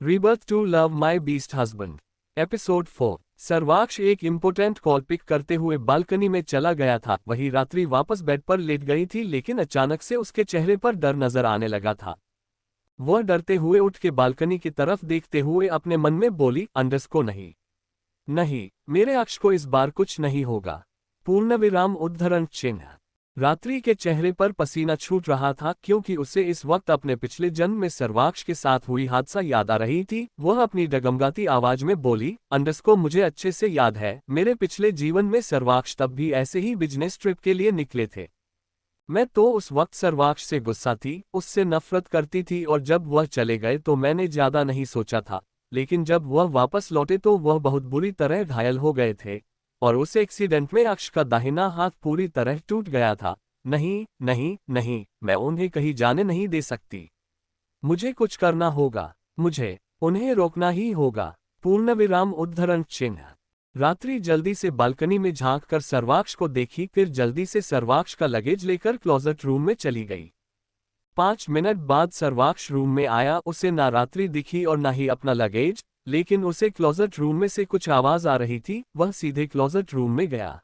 Rebirth to love my beast husband. Episode 4। सर्वाक्ष एक important call pick करते हुए बालकनी में चला गया था। वही रात्रि वापस बेड पर लेट गई थी, लेकिन अचानक से उसके चेहरे पर डर नजर आने लगा था। वह डरते हुए उठ के बालकनी की तरफ देखते हुए अपने मन में बोली, अंडस को नहीं, नहीं, मेरे अक्ष को इस बार कुछ नहीं होगा। पूर्णविराम उद्धरण चिन्ह। रात्रि के चेहरे पर पसीना छूट रहा था, क्योंकि उसे इस वक्त अपने पिछले जन्म में सर्वाक्ष के साथ हुई हादसा याद आ रही थी। वह अपनी डगमगाती आवाज में बोली, अंडस को मुझे अच्छे से याद है, मेरे पिछले जीवन में सर्वाक्ष तब भी ऐसे ही बिजनेस ट्रिप के लिए निकले थे। मैं तो उस वक्त सर्वाक्ष से गुस्सा थी, उससे नफरत करती थी, और जब वह चले गए तो मैंने ज्यादा नहीं सोचा था। लेकिन जब वह वापस लौटे तो वह बहुत बुरी तरह घायल हो गए थे, और उस एक्सीडेंट में अक्ष का दाहिना हाथ पूरी तरह टूट गया था। नहीं नहीं नहीं, मैं उन्हें कहीं जाने नहीं दे सकती। मुझे कुछ करना होगा, मुझे उन्हें रोकना ही होगा। पूर्णविराम उद्धरण चिन्ह। रात्रि जल्दी से बालकनी में झांक कर सर्वाक्ष को देखी, फिर जल्दी से सर्वाक्ष का लगेज लेकर क्लोजेट रूम में चली गई। 5 मिनट बाद सर्वाक्ष रूम में आया। उसे ना रात्रि दिखी और ना ही अपना लगेज, लेकिन उसे क्लोजेट रूम में से कुछ आवाज आ रही थी। वह सीधे क्लोजेट रूम में गया।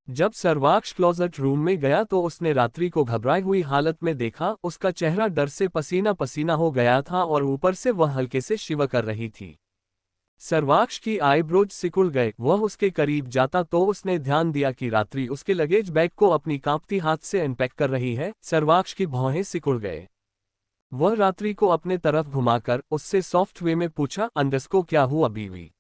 जब सर्वाक्ष क्लोजेट रूम में गया तो उसने रात्रि को घबराई हुई हालत में देखा। उसका चेहरा डर से पसीना पसीना हो गया था और ऊपर से वह हल्के से शिवर कर रही थी। सर्वाक्ष की आईब्रोज सिकुड़ गए। वह उसके करीब जाता तो उसने ध्यान दिया कि रात्रि उसके लगेज बैग को अपनी कांपती हाथ से अनपैक कर रही है। सर्वाक्ष की भौहें सिकुड़ गए। वह रात्रि को अपने तरफ घुमाकर उससे सॉफ्ट वे में पूछा, अंडस को क्या हुआ बीवी?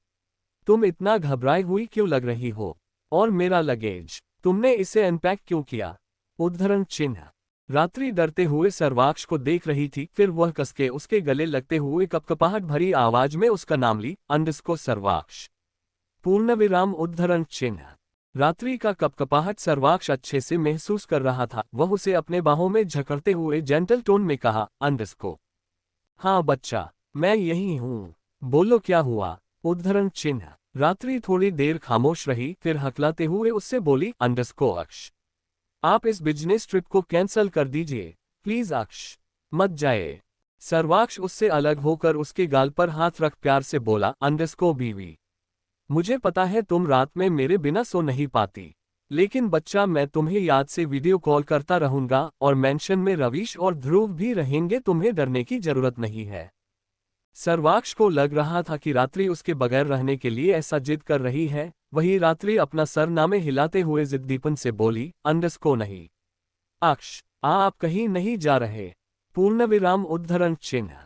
तुम इतना घबराई हुई क्यों लग रही हो? और मेरा लगेज, तुमने इसे अनपैक क्यों किया? उद्धरण चिन्ह। रात्रि डरते हुए सर्वाक्ष को देख रही थी, फिर वह कसके उसके गले लगते हुए कपकपाहट भरी आवाज में उसका नाम ली, अंडस को सर्वाक्ष। पूर्णविराम उद्धरण चिन्ह। रात्रि का कपकपाहट सर्वाक्ष अच्छे से महसूस कर रहा था। वह उसे अपने बाहों में झकड़ते हुए जेंटल टोन में कहा, अंडस को। हाँ बच्चा, मैं यही हूँ, बोलो क्या हुआ? उद्धरण चिन्ह। रात्रि थोड़ी देर खामोश रही, फिर हकलाते हुए उससे बोली, अंडस को अक्ष, आप इस बिजनेस ट्रिप को कैंसल कर दीजिए प्लीज अक्ष, मत जाए। सर्वाक्ष उससे अलग होकर उसके गाल पर हाथ रख प्यार से बोला, अंडस को बीवी, मुझे पता है तुम रात में मेरे बिना सो नहीं पाती, लेकिन बच्चा मैं तुम्हें याद से वीडियो कॉल करता रहूंगा, और मेंशन में रवीश और ध्रुव भी रहेंगे, तुम्हें डरने की जरूरत नहीं है। सर्वाक्ष को लग रहा था कि रात्रि उसके बगैर रहने के लिए ऐसा जिद कर रही है। वही रात्रि अपना सर नामे हिलाते हुए जिद्दीपन से बोली, अंडस को नहीं। अक्ष, आप कहीं नहीं जा रहे। पूर्णविराम उद्धरण चिन्ह।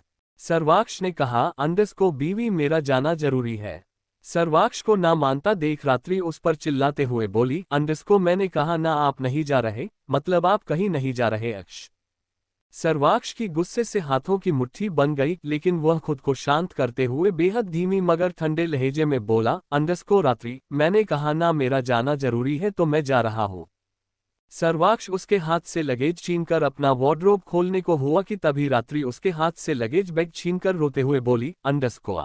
सर्वाक्ष ने कहा, अंडस को बीवी, मेरा जाना जरूरी है। सर्वाक्ष को ना मानता देख रात्रि उस पर चिल्लाते हुए बोली, अंडस को मैंने कहा ना आप नहीं जा रहे, मतलब आप कहीं नहीं जा रहे अक्ष। सर्वाक्ष की गुस्से से हाथों की मुट्ठी बन गई, लेकिन वह खुद को शांत करते हुए बेहद धीमी मगर ठंडे लहजे में बोला, अंडस को रात्रि, मैंने कहा ना मेरा जाना जरूरी है तो मैं जा रहा हूँ। सर्वाक्ष उसके हाथ से लगेज छीनकर अपना वार्डरोब खोलने को हुआ कि तभी रात्रि उसके हाथ से लगेज बैग छीनकर रोते हुए बोली, अंडस को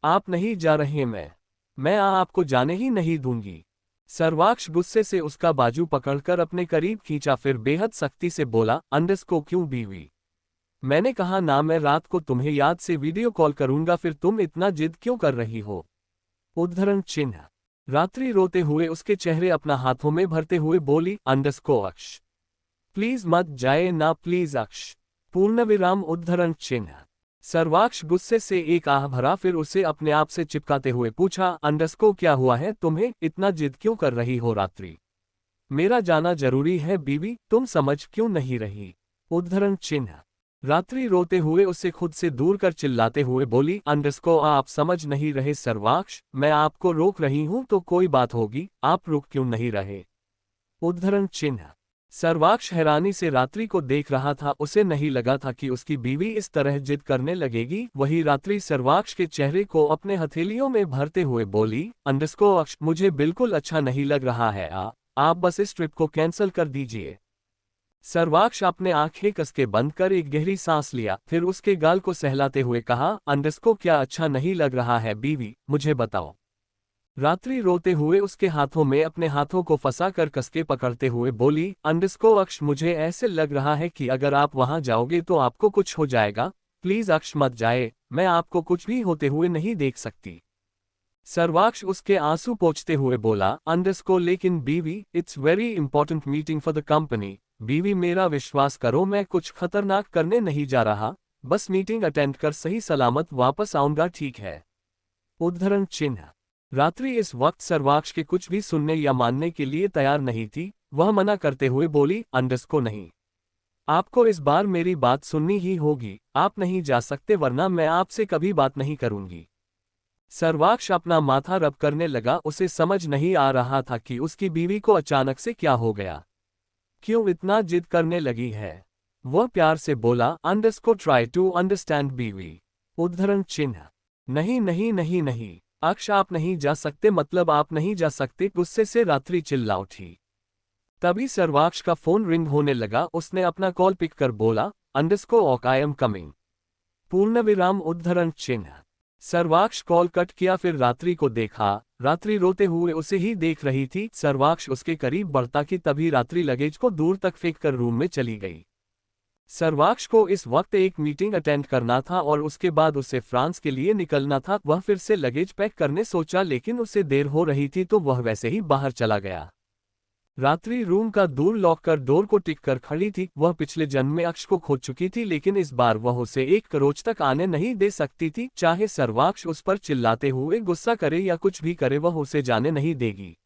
आप नहीं जा रहे, मैं आपको जाने ही नहीं दूंगी। सर्वाक्ष गुस्से से उसका बाजू पकड़कर अपने करीब खींचा, फिर बेहद सख्ती से बोला, अंडस को क्यों बीवी? मैंने कहा ना मैं रात को तुम्हें याद से वीडियो कॉल करूंगा, फिर तुम इतना जिद क्यों कर रही हो? उद्धरण चिन्ह। रात्रि रोते हुए उसके चेहरे अपना हाथों में भरते हुए बोली, अंडस को अक्ष, प्लीज मत जाए ना प्लीज अक्ष। पूर्णविराम उद्धरण चिन्ह। सर्वाक्ष गुस्से से एक आह भरा, फिर उसे अपने आप से चिपकाते हुए पूछा, अंडस को क्या हुआ है तुम्हें, इतना जिद क्यों कर रही हो रात्रि? मेरा जाना जरूरी है बीवी, तुम समझ क्यों नहीं रही? उद्धरण चिन्ह। रात्रि रोते हुए उसे खुद से दूर कर चिल्लाते हुए बोली, अंडस को आप समझ नहीं रहे सर्वाक्ष, मैं आपको रोक रही हूं तो कोई बात होगी, आप रुक क्यों नहीं रहे? उद्धरण चिन्ह। सर्वाक्ष हैरानी से रात्रि को देख रहा था। उसे नहीं लगा था कि उसकी बीवी इस तरह जिद करने लगेगी। वही रात्रि सर्वाक्ष के चेहरे को अपने हथेलियों में भरते हुए बोली, अंडस को अक्ष, मुझे बिल्कुल अच्छा नहीं लग रहा है, आप बस इस ट्रिप को कैंसिल कर दीजिए। सर्वाक्ष अपने आंखें कसके बंद कर एक गहरी सांस लिया, फिर उसके गाल को सहलाते हुए कहा, अंडस को क्या अच्छा नहीं लग रहा है बीवी, मुझे बताओ। रात्रि रोते हुए उसके हाथों में अपने हाथों को फंसाकर कसके पकड़ते हुए बोली, अंडस को अक्ष, मुझे ऐसे लग रहा है कि अगर आप वहां जाओगे तो आपको कुछ हो जाएगा, प्लीज अक्ष मत जाए, मैं आपको कुछ भी होते हुए नहीं देख सकती। सर्वाक्ष उसके आंसू पोंछते हुए बोला, अंडरस्कोर लेकिन बीवी, it's very important meeting for the company. बीवी मेरा विश्वास करो, मैं कुछ खतरनाक करने नहीं जा रहा, बस मीटिंग अटेंड कर सही सलामत वापस आऊंगा, ठीक है। उद्धरण चिन्ह। रात्रि इस वक्त सर्वाक्ष के कुछ भी सुनने या मानने के लिए तैयार नहीं थी। वह मना करते हुए बोली, अंडरस्को नहीं, आपको इस बार मेरी बात सुननी ही होगी, आप नहीं जा सकते वरना मैं आपसे कभी बात नहीं करूंगी। सर्वाक्ष अपना माथा रब करने लगा, उसे समझ नहीं आ रहा था कि उसकी बीवी को अचानक से क्या हो गया, क्यों इतना जिद करने लगी है। वह प्यार से बोला, अंडरस्को ट्राई टू अंडरस्टैंड बीवी। उद्धरण चिन्ह। नहीं नहीं नहीं नहीं, अक्ष आप नहीं जा सकते, मतलब आप नहीं जा सकते, गुस्से से रात्रि चिल्ला उठी। तभी सर्वाक्ष का फोन रिंग होने लगा, उसने अपना कॉल पिक कर बोला, अंडरस्को ऑक आई एम कमिंग। पूर्ण विराम उद्धरण चिन्ह। सर्वाक्ष कॉल कट किया, फिर रात्रि को देखा। रात्रि रोते हुए उसे ही देख रही थी। सर्वाक्ष उसके करीब बढ़ता कि तभी रात्रि लगेज को दूर तक फेंक कर रूम में चली गई। सर्वाक्ष को इस वक्त एक मीटिंग अटेंड करना था और उसके बाद उसे फ्रांस के लिए निकलना था। वह फिर से लगेज पैक करने सोचा, लेकिन उसे देर हो रही थी तो वह वैसे ही बाहर चला गया। रात्रि रूम का दूर लॉक कर डोर को टिक कर खड़ी थी। वह पिछले जन्म में अक्ष को खो चुकी थी, लेकिन इस बार वह उसे एक करोड़ तक आने नहीं दे सकती थी। चाहे सर्वाक्ष उस पर चिल्लाते हुए गुस्सा करे या कुछ भी करे, वह उसे जाने नहीं देगी।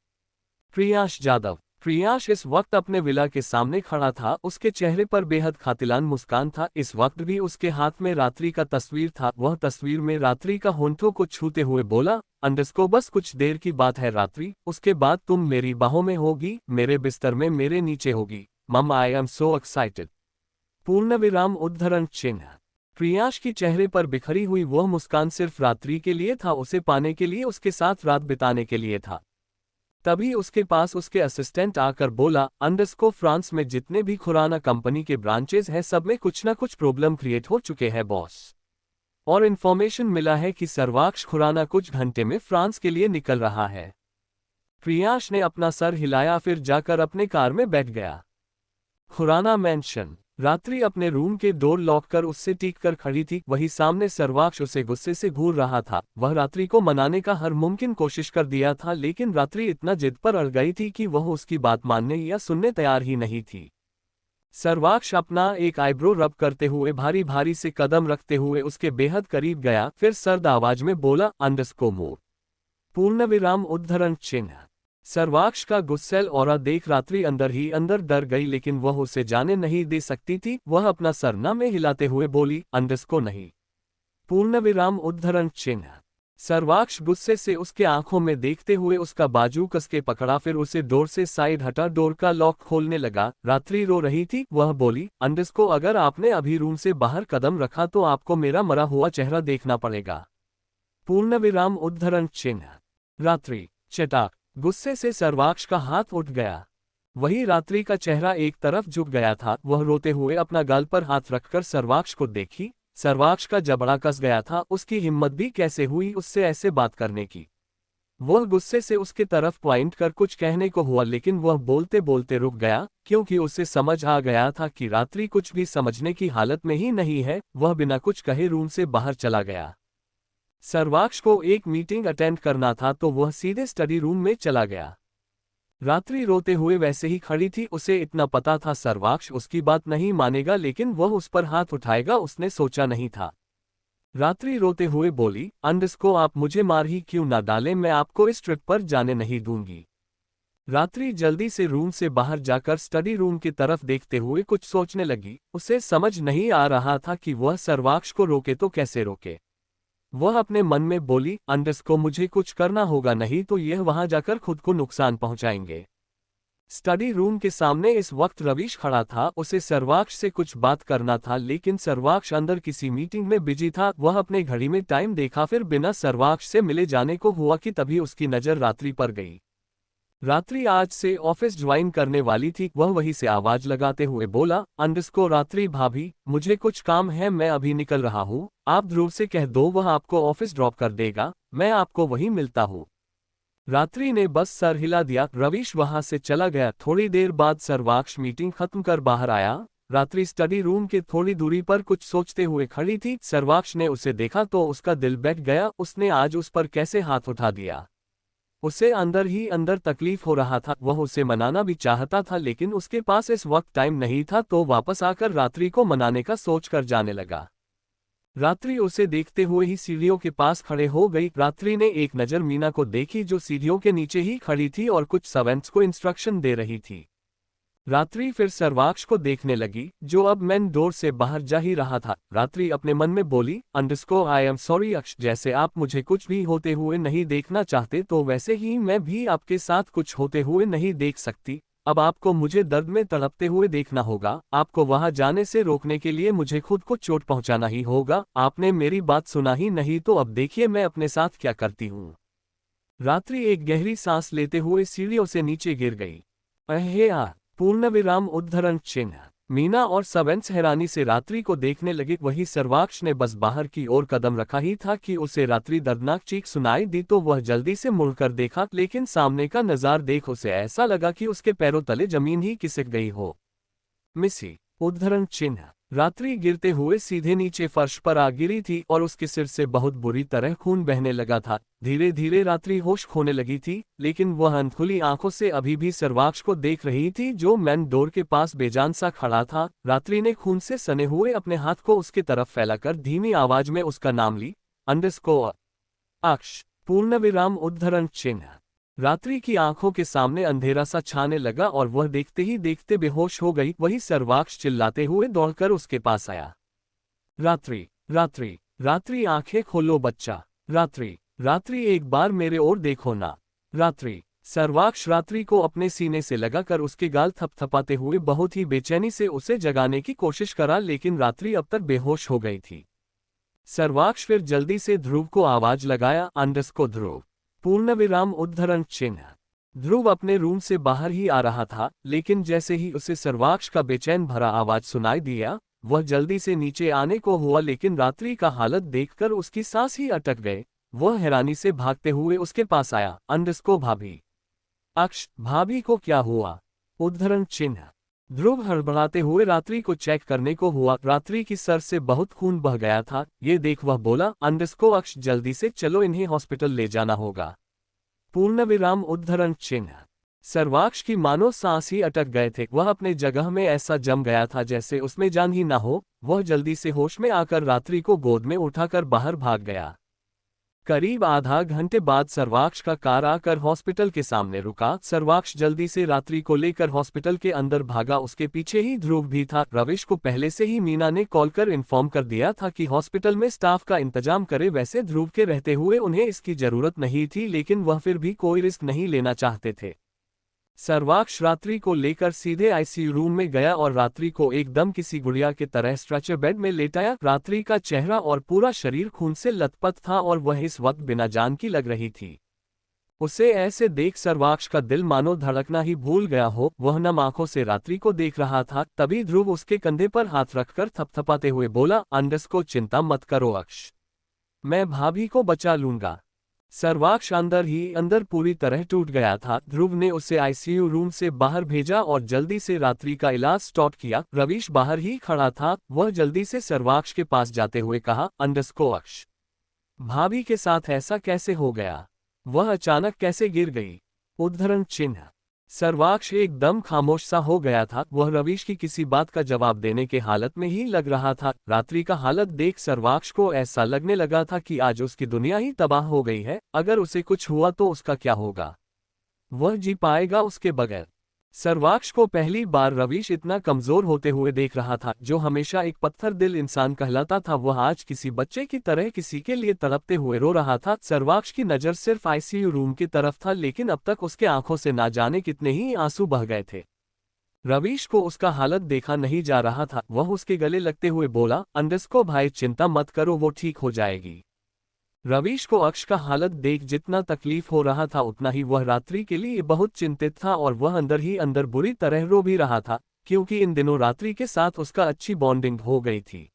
प्रियांश जाधव। प्रियांश इस वक्त अपने विला के सामने खड़ा था। उसके चेहरे पर बेहद खातिलान मुस्कान था। इस वक्त भी उसके हाथ में रात्रि का तस्वीर था। वह तस्वीर में रात्रि का होंठों को छूते हुए बोला, अंडरस्को बस कुछ देर की बात है रात्रि, उसके बाद तुम मेरी बाहों में होगी, मेरे बिस्तर में मेरे नीचे होगी। मम आई एम सो एक्साइटेड। पूर्ण विराम उद्धरण चिन्ह। प्रियांश की चेहरे पर बिखरी हुई वह मुस्कान सिर्फ रात्रि के लिए था, उसे पाने के लिए, उसके साथ रात बिताने के लिए था। तभी उसके पास उसके असिस्टेंट आकर बोला, अंडरस्को फ्रांस में जितने भी खुराना कंपनी के ब्रांचेज हैं सब में कुछ ना कुछ प्रॉब्लम क्रिएट हो चुके हैं बॉस, और इन्फॉर्मेशन मिला है कि सर्वाक्ष खुराना कुछ घंटे में फ्रांस के लिए निकल रहा है। प्रियांश ने अपना सर हिलाया, फिर जाकर अपने कार में बैठ गया। खुराना मैंशन। रात्रि अपने रूम के डोर लॉक कर उससे टीक कर खड़ी थी। वही सामने सर्वाक्ष उसे गुस्से से घूर रहा था। वह रात्रि को मनाने का हर मुमकिन कोशिश कर दिया था, लेकिन रात्रि इतना जिद पर अड़ गई थी कि वह उसकी बात मानने या सुनने तैयार ही नहीं थी। सर्वाक्ष अपना एक आईब्रो रब करते हुए भारी भारी से कदम रखते हुए उसके बेहद करीब गया, फिर सर्द आवाज में बोला, अंडरस्को मोर। पूर्ण विराम उद्धरण चिन्ह। सर्वाक्ष का गुस्सैल ऑरा देख रात्रि अंदर ही अंदर डर गई, लेकिन वह उसे जाने नहीं दे सकती थी। वह अपना सर न में हिलाते हुए बोली, अंडरस्को नहीं। पूर्ण विराम उद्धरण चिन्ह। सर्वाक्ष गुस्से से उसके आंखों में देखते हुए उसका बाजू कसके पकड़ा, फिर उसे डोर से साइड हटा, डोर का लॉक खोलने लगा। रात्रि रो रही थी। वह बोली, अंडरस्को अगर आपने अभी रूम से बाहर कदम रखा तो आपको मेरा मरा हुआ चेहरा देखना पड़ेगा। पूर्ण विराम उद्धरण चिन्ह। रात्रि। चटाक। गुस्से से सर्वाक्ष का हाथ उठ गया। वही रात्रि का चेहरा एक तरफ झुक गया था। वह रोते हुए अपना गाल पर हाथ रखकर सर्वाक्ष को देखी। सर्वाक्ष का जबड़ा कस गया था। उसकी हिम्मत भी कैसे हुई उससे ऐसे बात करने की। वह गुस्से से उसके तरफ पॉइंट कर कुछ कहने को हुआ, लेकिन वह बोलते बोलते रुक गया, क्योंकि उसे समझ आ गया था कि रात्रि कुछ भी समझने की हालत में ही नहीं है। वह बिना कुछ कहे रूम से बाहर चला गया। सर्वाक्ष को एक मीटिंग अटेंड करना था तो वह सीधे स्टडी रूम में चला गया। रात्रि रोते हुए वैसे ही खड़ी थी। उसे इतना पता था सर्वाक्ष उसकी बात नहीं मानेगा, लेकिन वह उस पर हाथ उठाएगा उसने सोचा नहीं था। रात्रि रोते हुए बोली, अंडरस्को आप मुझे मार ही क्यों ना डालें, मैं आपको इस ट्रिप पर जाने नहीं दूंगी। रात्रि जल्दी से रूम से बाहर जाकर स्टडी रूम की तरफ देखते हुए कुछ सोचने लगी। उसे समझ नहीं आ रहा था कि वह सर्वाक्ष को रोके तो कैसे रोके। वह अपने मन में बोली, अंडरस्को मुझे कुछ करना होगा, नहीं तो यह वहां जाकर खुद को नुकसान पहुंचाएंगे। स्टडी रूम के सामने इस वक्त रवीश खड़ा था। उसे सर्वाक्ष से कुछ बात करना था, लेकिन सर्वाक्ष अंदर किसी मीटिंग में बिजी था। वह अपने घड़ी में टाइम देखा, फिर बिना सर्वाक्ष से मिले जाने को हुआ कि तभी उसकी नजर रात्रि पर गई। रात्रि आज से ऑफिस ज्वाइन करने वाली थी। वह वहीं से आवाज लगाते हुए बोला, अंडरस्को रात्रि भाभी, मुझे कुछ काम है, मैं अभी निकल रहा हूँ। आप ध्रुव से कह दो वह आपको ऑफिस ड्रॉप कर देगा, मैं आपको वहीं मिलता हूँ। रात्रि ने बस सर हिला दिया। रवीश वहां से चला गया। थोड़ी देर बाद सर्वाक्ष मीटिंग खत्म कर बाहर आया। रात्रि स्टडी रूम के थोड़ी दूरी पर कुछ सोचते हुए खड़ी थी। सर्वाक्ष ने उसे देखा तो उसका दिल बैठ गया। उसने आज उस पर कैसे हाथ उठा दिया। उसे अंदर ही अंदर तकलीफ हो रहा था। वह उसे मनाना भी चाहता था लेकिन उसके पास इस वक्त टाइम नहीं था, तो वापस आकर रात्रि को मनाने का सोचकर जाने लगा। रात्रि उसे देखते हुए ही सीढ़ियों के पास खड़े हो गई। रात्रि ने एक नज़र मीना को देखी जो सीढ़ियों के नीचे ही खड़ी थी और कुछ सर्वेंट्स को इंस्ट्रक्शन दे रही थी। रात्रि फिर सर्वाक्ष को देखने लगी जो अब मेन डोर से बाहर जा ही रहा था। रात्रि अपने मन में बोली, आई एम सॉरी अक्ष, जैसे आप मुझे कुछ भी होते हुए नहीं देखना चाहते तो वैसे ही मैं भी आपके साथ कुछ होते हुए नहीं देख सकती। अब आपको मुझे दर्द में तड़पते हुए देखना होगा। आपको वहां जाने से रोकने के लिए मुझे खुद को चोट पहुंचाना ही होगा। आपने मेरी बात सुना ही नहीं तो अब देखिए मैं अपने साथ क्या करती हूँ। रात्रि एक गहरी सांस लेते हुए सीढ़ियों से नीचे गिर गई। अहे आ पूर्णविराम उद्धरण चिन्ह। मीना और सर्वेंट्स हैरानी से रात्रि को देखने लगे। वही सर्वाक्ष ने बस बाहर की ओर कदम रखा ही था कि उसे रात्रि दर्दनाक चीख सुनाई दी, तो वह जल्दी से मुड़कर देखा, लेकिन सामने का नज़ारा देख उसे ऐसा लगा कि उसके पैरों तले जमीन ही खिसक गई हो। मिसी उद्धरण चिन्ह। रात्रि गिरते हुए सीधे नीचे फर्श पर आ गिरी थी और उसके सिर से बहुत बुरी तरह खून बहने लगा था। धीरे धीरे रात्रि होश खोने लगी थी, लेकिन वह अनखुली आंखों से अभी भी सर्वाक्ष को देख रही थी जो मेन डोर के पास बेजान सा खड़ा था। रात्रि ने खून से सने हुए अपने हाथ को उसके तरफ फैलाकर धीमी आवाज में उसका नाम ली, अक्ष पूर्णविराम उद्धरण चिन्ह। रात्रि की आंखों के सामने अंधेरा सा छाने लगा और वह देखते ही देखते बेहोश हो गई। वही सर्वाक्ष चिल्लाते हुए दौड़कर उसके पास आया। रात्रि रात्रि रात्रि आंखें खोलो बच्चा। रात्रि रात्रि एक बार मेरे ओर देखो ना। रात्रि। सर्वाक्ष रात्रि को अपने सीने से लगाकर उसके गाल थपथपाते हुए बहुत ही बेचैनी से उसे जगाने की कोशिश करा, लेकिन रात्रि अब तक बेहोश हो गई थी। सर्वाक्ष फिर जल्दी से ध्रुव को आवाज लगाया, ध्रुव पूर्णविराम उद्धरण चिन्ह। ध्रुव अपने रूम से बाहर ही आ रहा था, लेकिन जैसे ही उसे सर्वाक्ष का बेचैन भरा आवाज सुनाई दिया, वह जल्दी से नीचे आने को हुआ, लेकिन रात्रि का हालत देखकर उसकी सांस ही अटक गए। वह हैरानी से भागते हुए उसके पास आया, भाभी। अक्ष, भाभी को क्या हुआ? उद्धरण चिन्ह। ध्रुव हड़बड़ाते हुए रात्रि को चेक करने को हुआ। रात्रि की सर से बहुत खून बह गया था। ये देख वह बोला, अक्ष जल्दी से चलो, इन्हें हॉस्पिटल ले जाना होगा। पूर्णविराम उद्धरण चिन्ह। सर्वाक्ष की मानो सांस ही अटक गए थे। वह अपने जगह में ऐसा जम गया था जैसे उसमें जान ही ना हो। वह जल्दी से होश में आकर रात्रि को गोद में उठाकर बाहर भाग गया। करीब आधा घंटे बाद सर्वाक्ष का कार आकर हॉस्पिटल के सामने रुका। सर्वाक्ष जल्दी से रात्रि को लेकर हॉस्पिटल के अंदर भागा। उसके पीछे ही ध्रुव भी था। रविश को पहले से ही मीना ने कॉल कर इन्फॉर्म कर दिया था कि हॉस्पिटल में स्टाफ का इंतजाम करे। वैसे ध्रुव के रहते हुए उन्हें इसकी जरूरत नहीं थी, लेकिन वह फिर भी कोई रिस्क नहीं लेना चाहते थे। सर्वाक्ष रात्रि को लेकर सीधे आईसीयू रूम में गया और रात्रि को एकदम किसी गुड़िया के तरह स्ट्रेचर बेड में लेटाया। रात्रि का चेहरा और पूरा शरीर खून से लथपथ था और वह इस वक्त बिना जान की लग रही थी। उसे ऐसे देख सर्वाक्ष का दिल मानो धड़कना ही भूल गया हो। वह नम आंखों से रात्रि को देख रहा था। तभी ध्रुव उसके कंधे पर हाथ रखकर थपथपाते हुए बोला, चिंता मत करो अक्ष, मैं भाभी को बचा लूंगा। सर्वाक्ष अंदर ही अंदर पूरी तरह टूट गया था। ध्रुव ने उसे आईसीयू रूम से बाहर भेजा और जल्दी से रात्रि का इलाज स्टार्ट किया। रवीश बाहर ही खड़ा था। वह जल्दी से सर्वाक्ष के पास जाते हुए कहा, अक्ष, भाभी के साथ ऐसा कैसे हो गया? वह अचानक कैसे गिर गई? उद्धरण चिन्ह। सर्वाक्ष एकदम खामोश सा हो गया था। वह रवीश की किसी बात का जवाब देने के हालत में ही लग रहा था। रात्रि का हालत देख सर्वाक्ष को ऐसा लगने लगा था कि आज उसकी दुनिया ही तबाह हो गई है। अगर उसे कुछ हुआ तो उसका क्या होगा? वह जी पाएगा उसके बगैर? सर्वाक्ष को पहली बार रवीश इतना कमजोर होते हुए देख रहा था। जो हमेशा एक पत्थर दिल इंसान कहलाता था, वह आज किसी बच्चे की तरह किसी के लिए तड़पते हुए रो रहा था। सर्वाक्ष की नज़र सिर्फ आईसीयू रूम की तरफ था, लेकिन अब तक उसके आंखों से ना जाने कितने ही आंसू बह गए थे। रवीश को उसका हालत देखा नहीं जा रहा था। वह उसके गले लगते हुए बोला, भाई चिंता मत करो, वो ठीक हो जाएगी। रवीश को अक्ष का हालत देख जितना तकलीफ हो रहा था उतना ही वह रात्रि के लिए बहुत चिंतित था और वह अंदर ही अंदर बुरी तरह रो भी रहा था, क्योंकि इन दिनों रात्रि के साथ उसका अच्छी बॉन्डिंग हो गई थी।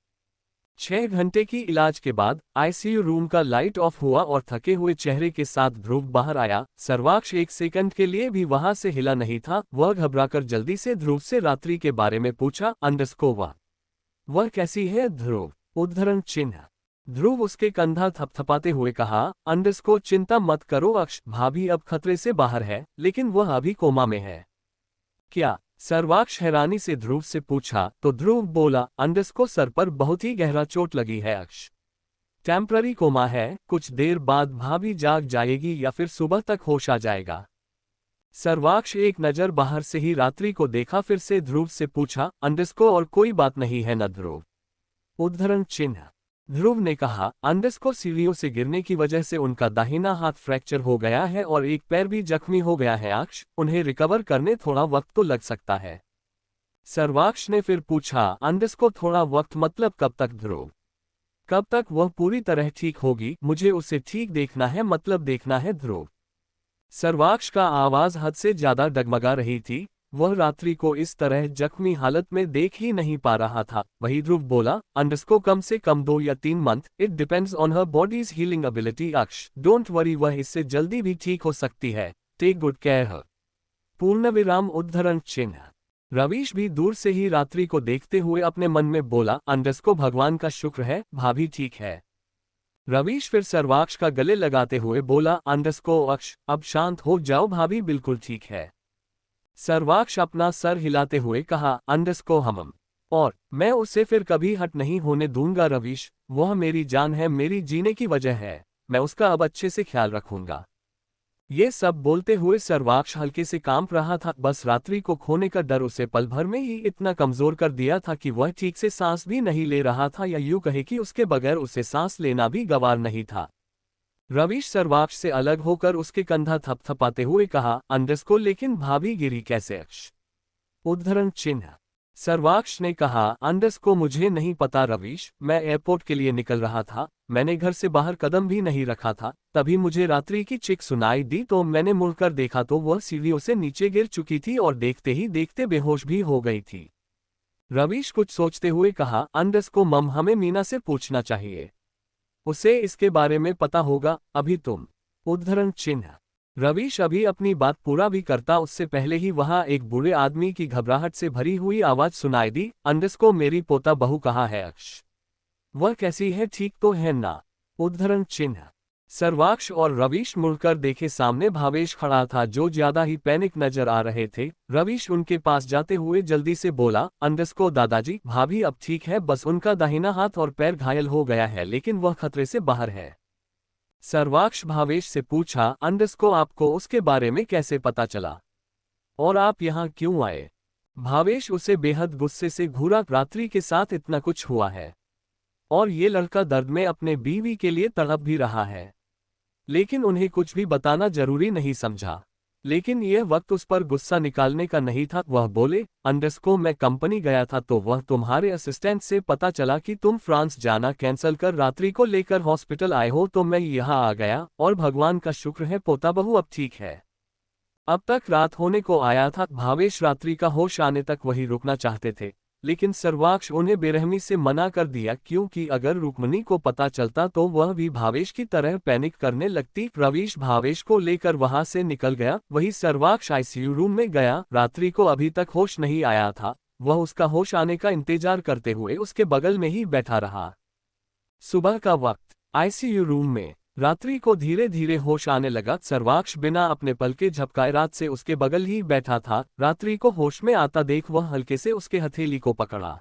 6 घंटे की इलाज के बाद आईसीयू रूम का लाइट ऑफ हुआ और थके हुए चेहरे के साथ ध्रुव बाहर आया। सर्वाक्ष एक सेकंड के लिए भी वहां से हिला नहीं था। वह घबराकर जल्दी से ध्रुव से रात्रि के बारे में पूछा। वह कैसी है ध्रुव? उद्धरण चिन्ह। ध्रुव उसके कंधा थपथपाते हुए कहा। चिंता मत करो अक्ष, भाभी अब खतरे से बाहर है, लेकिन वह अभी कोमा में है। क्या? सर्वाक्ष हैरानी से ध्रुव से पूछा तो ध्रुव बोला, सर पर बहुत ही गहरा चोट लगी है अक्ष। टेम्पररी कोमा है, कुछ देर बाद भाभी जाग जाएगी या फिर सुबह तक होश आ जाएगा। सर्वाक्ष एक नजर बाहर से ही रात्रि को देखा, फिर से ध्रुव से पूछा, और कोई बात नहीं है न ध्रुव? उद्धरण चिन्ह। ध्रुव ने कहा, सीढ़ियों से गिरने की वजह से उनका दाहिना हाथ फ्रैक्चर हो गया है और एक पैर भी जख्मी हो गया है अक्ष, उन्हें रिकवर करने थोड़ा वक्त तो लग सकता है। सर्वाक्ष ने फिर पूछा, थोड़ा वक्त मतलब कब तक ध्रुव? कब तक वह पूरी तरह ठीक होगी? मुझे उसे ठीक देखना है, मतलब देखना है ध्रुव। सर्वाक्ष का आवाज हद से ज्यादा डगमगा रही थी। वह रात्रि को इस तरह जख्मी हालत में देख ही नहीं पा रहा था। वही ध्रुव बोला, कम से कम 2 या 3 month, it depends on her bodies healing ability अक्ष, डोंट वरी, वह इससे जल्दी भी ठीक हो सकती है, टेक गुड केयर हर। पूर्णविराम उद्धरण चिन्ह। रवीश भी दूर से ही रात्रि को देखते हुए अपने मन में बोला, भगवान का शुक्र है, भाभी ठीक है। रवीश फिर सर्वाक्ष का गले लगाते हुए बोला, अक्ष, अब शांत हो जाओ, भाभी बिल्कुल ठीक है। सर्वाक्ष अपना सर हिलाते हुए कहा, हम और मैं उसे फिर कभी हट नहीं होने दूंगा रवीश, वह मेरी जान है, मेरी जीने की वजह है, मैं उसका अब अच्छे से ख्याल रखूंगा। ये सब बोलते हुए सर्वाक्ष हल्के से कांप रहा था। बस रात्रि को खोने का डर उसे पल भर में ही इतना कमजोर कर दिया था कि वह ठीक से सांस भी नहीं ले रहा था, या यूं कहे कि उसके बगैर उसे सांस लेना भी गवार नहीं था। रवीश सर्वाक्ष से अलग होकर उसके कंधा थपथपाते हुए कहा, लेकिन भाभी गिरी कैसे अक्ष? उद्धरण चिन्ह। सर्वाक्ष ने कहा, मुझे नहीं पता रवीश, मैं एयरपोर्ट के लिए निकल रहा था, मैंने घर से बाहर कदम भी नहीं रखा था, तभी मुझे रात्रि की चीख सुनाई दी तो मैंने मुड़कर देखा तो वह सीढ़ियों से नीचे गिर चुकी थी और देखते ही देखते बेहोश भी हो गई थी। रवीश कुछ सोचते हुए कहा, मम, हमें मीना से पूछना चाहिए, उसे इसके बारे में पता होगा, अभी तुम। उद्धरण चिन्ह। रवीश अभी अपनी बात पूरा भी करता उससे पहले ही वहां एक बूढ़े आदमी की घबराहट से भरी हुई आवाज सुनाई दी, मेरी पोता बहू कहाँ है अक्ष? वह कैसी है, ठीक तो है ना? उद्धरण चिन्ह। सर्वाक्ष और रवीश मुड़कर देखे, सामने भावेश खड़ा था जो ज्यादा ही पैनिक नजर आ रहे थे। रवीश उनके पास जाते हुए जल्दी से बोला, दादाजी, भाभी अब ठीक है, बस उनका दाहिना हाथ और पैर घायल हो गया है, लेकिन वह खतरे से बाहर है। सर्वाक्ष भावेश से पूछा, आपको उसके बारे में कैसे पता चला और आप यहाँ क्यों आए? भावेश उसे बेहद गुस्से से घूरा, रात्रि के साथ इतना कुछ हुआ है और ये लड़का दर्द में अपने बीवी के लिए तड़प भी रहा है, लेकिन उन्हें कुछ भी बताना जरूरी नहीं समझा। लेकिन यह वक्त उस पर गुस्सा निकालने का नहीं था। वह बोले, मैं कंपनी गया था तो वह तुम्हारे असिस्टेंट से पता चला कि तुम फ्रांस जाना कैंसिल कर रात्रि को लेकर हॉस्पिटल आए हो, तो मैं यहाँ आ गया और भगवान का शुक्र है पोता बहू अब ठीक है। अब तक रात होने को आया था। भावेश रात्रि का होश आने तक वही रुकना चाहते थे, लेकिन सर्वाक्ष उन्हें बेरहमी से मना कर दिया, क्योंकि अगर रुक्मणी को पता चलता तो वह भी भावेश की तरह पैनिक करने लगती। रवीश भावेश को लेकर वहां से निकल गया। वही सर्वाक्ष आईसीयू रूम में गया। रात्रि को अभी तक होश नहीं आया था। वह उसका होश आने का इंतजार करते हुए उसके बगल में ही बैठा रहा। सुबह का वक्त। आईसीयू रूम में रात्रि को धीरे धीरे होश आने लगा। सर्वाक्ष बिना अपने पलके झपकाए रात से उसके बगल ही बैठा था। रात्रि को होश में आता देख वह हल्के से उसके हथेली को पकड़ा।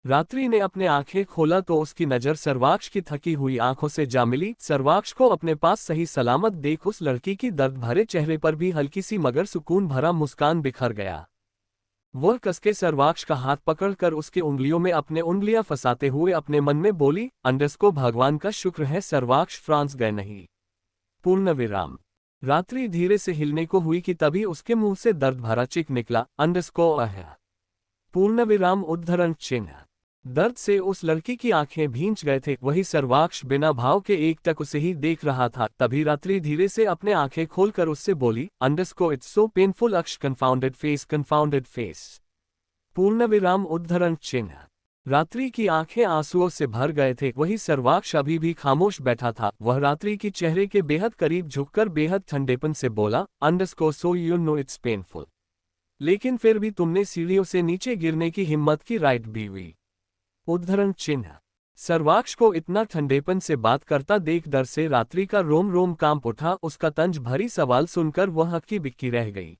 रात्रि ने अपने आंखें खोला तो उसकी नजर सर्वाक्ष की थकी हुई आंखों से जा मिली। सर्वाक्ष को अपने पास सही सलामत देख उस लड़की की दर्द भरे चेहरे पर भी हल्की सी मगर सुकून भरा मुस्कान बिखर गया। वह कसके सर्वाक्ष का हाथ पकड़कर उसके उंगलियों में अपने उंगलियां फंसाते हुए अपने मन में बोली, भगवान का शुक्र है सर्वाक्ष फ्रांस गए नहीं। पूर्णविराम। रात्रि धीरे से हिलने को हुई कि तभी उसके मुंह से दर्द भरा चीख निकला, पूर्णविराम उद्धरण चिन्ह। दर्द से उस लड़की की आंखें भींच गए थे। वही सर्वाक्ष बिना भाव के एकटक उसे ही देख रहा था। तभी रात्रि धीरे से अपने आंखें खोलकर उससे बोली, इट्स सो पेनफुल अक्ष, कंफाउंडेड फेस। पूर्णविराम उद्धरण चिन्ह। रात्रि की आंखें आंसुओं से भर गए थे, वही सर्वाक्ष अभी भी खामोश बैठा था। वह रात्रि की चेहरे के बेहद करीब झुककर बेहद ठंडेपन से बोला, underscore so you know it's painful, लेकिन फिर भी तुमने सीढ़ियों से नीचे गिरने की हिम्मत की, राइट बीवी। उद्धरण चिन्ह। सर्वाक्ष को इतना ठंडेपन से बात करता देख डर से रात्रि का रोम रोम कांप उठा। उसका तंज भरी सवाल सुनकर वह हक्की बिक्की रह गई।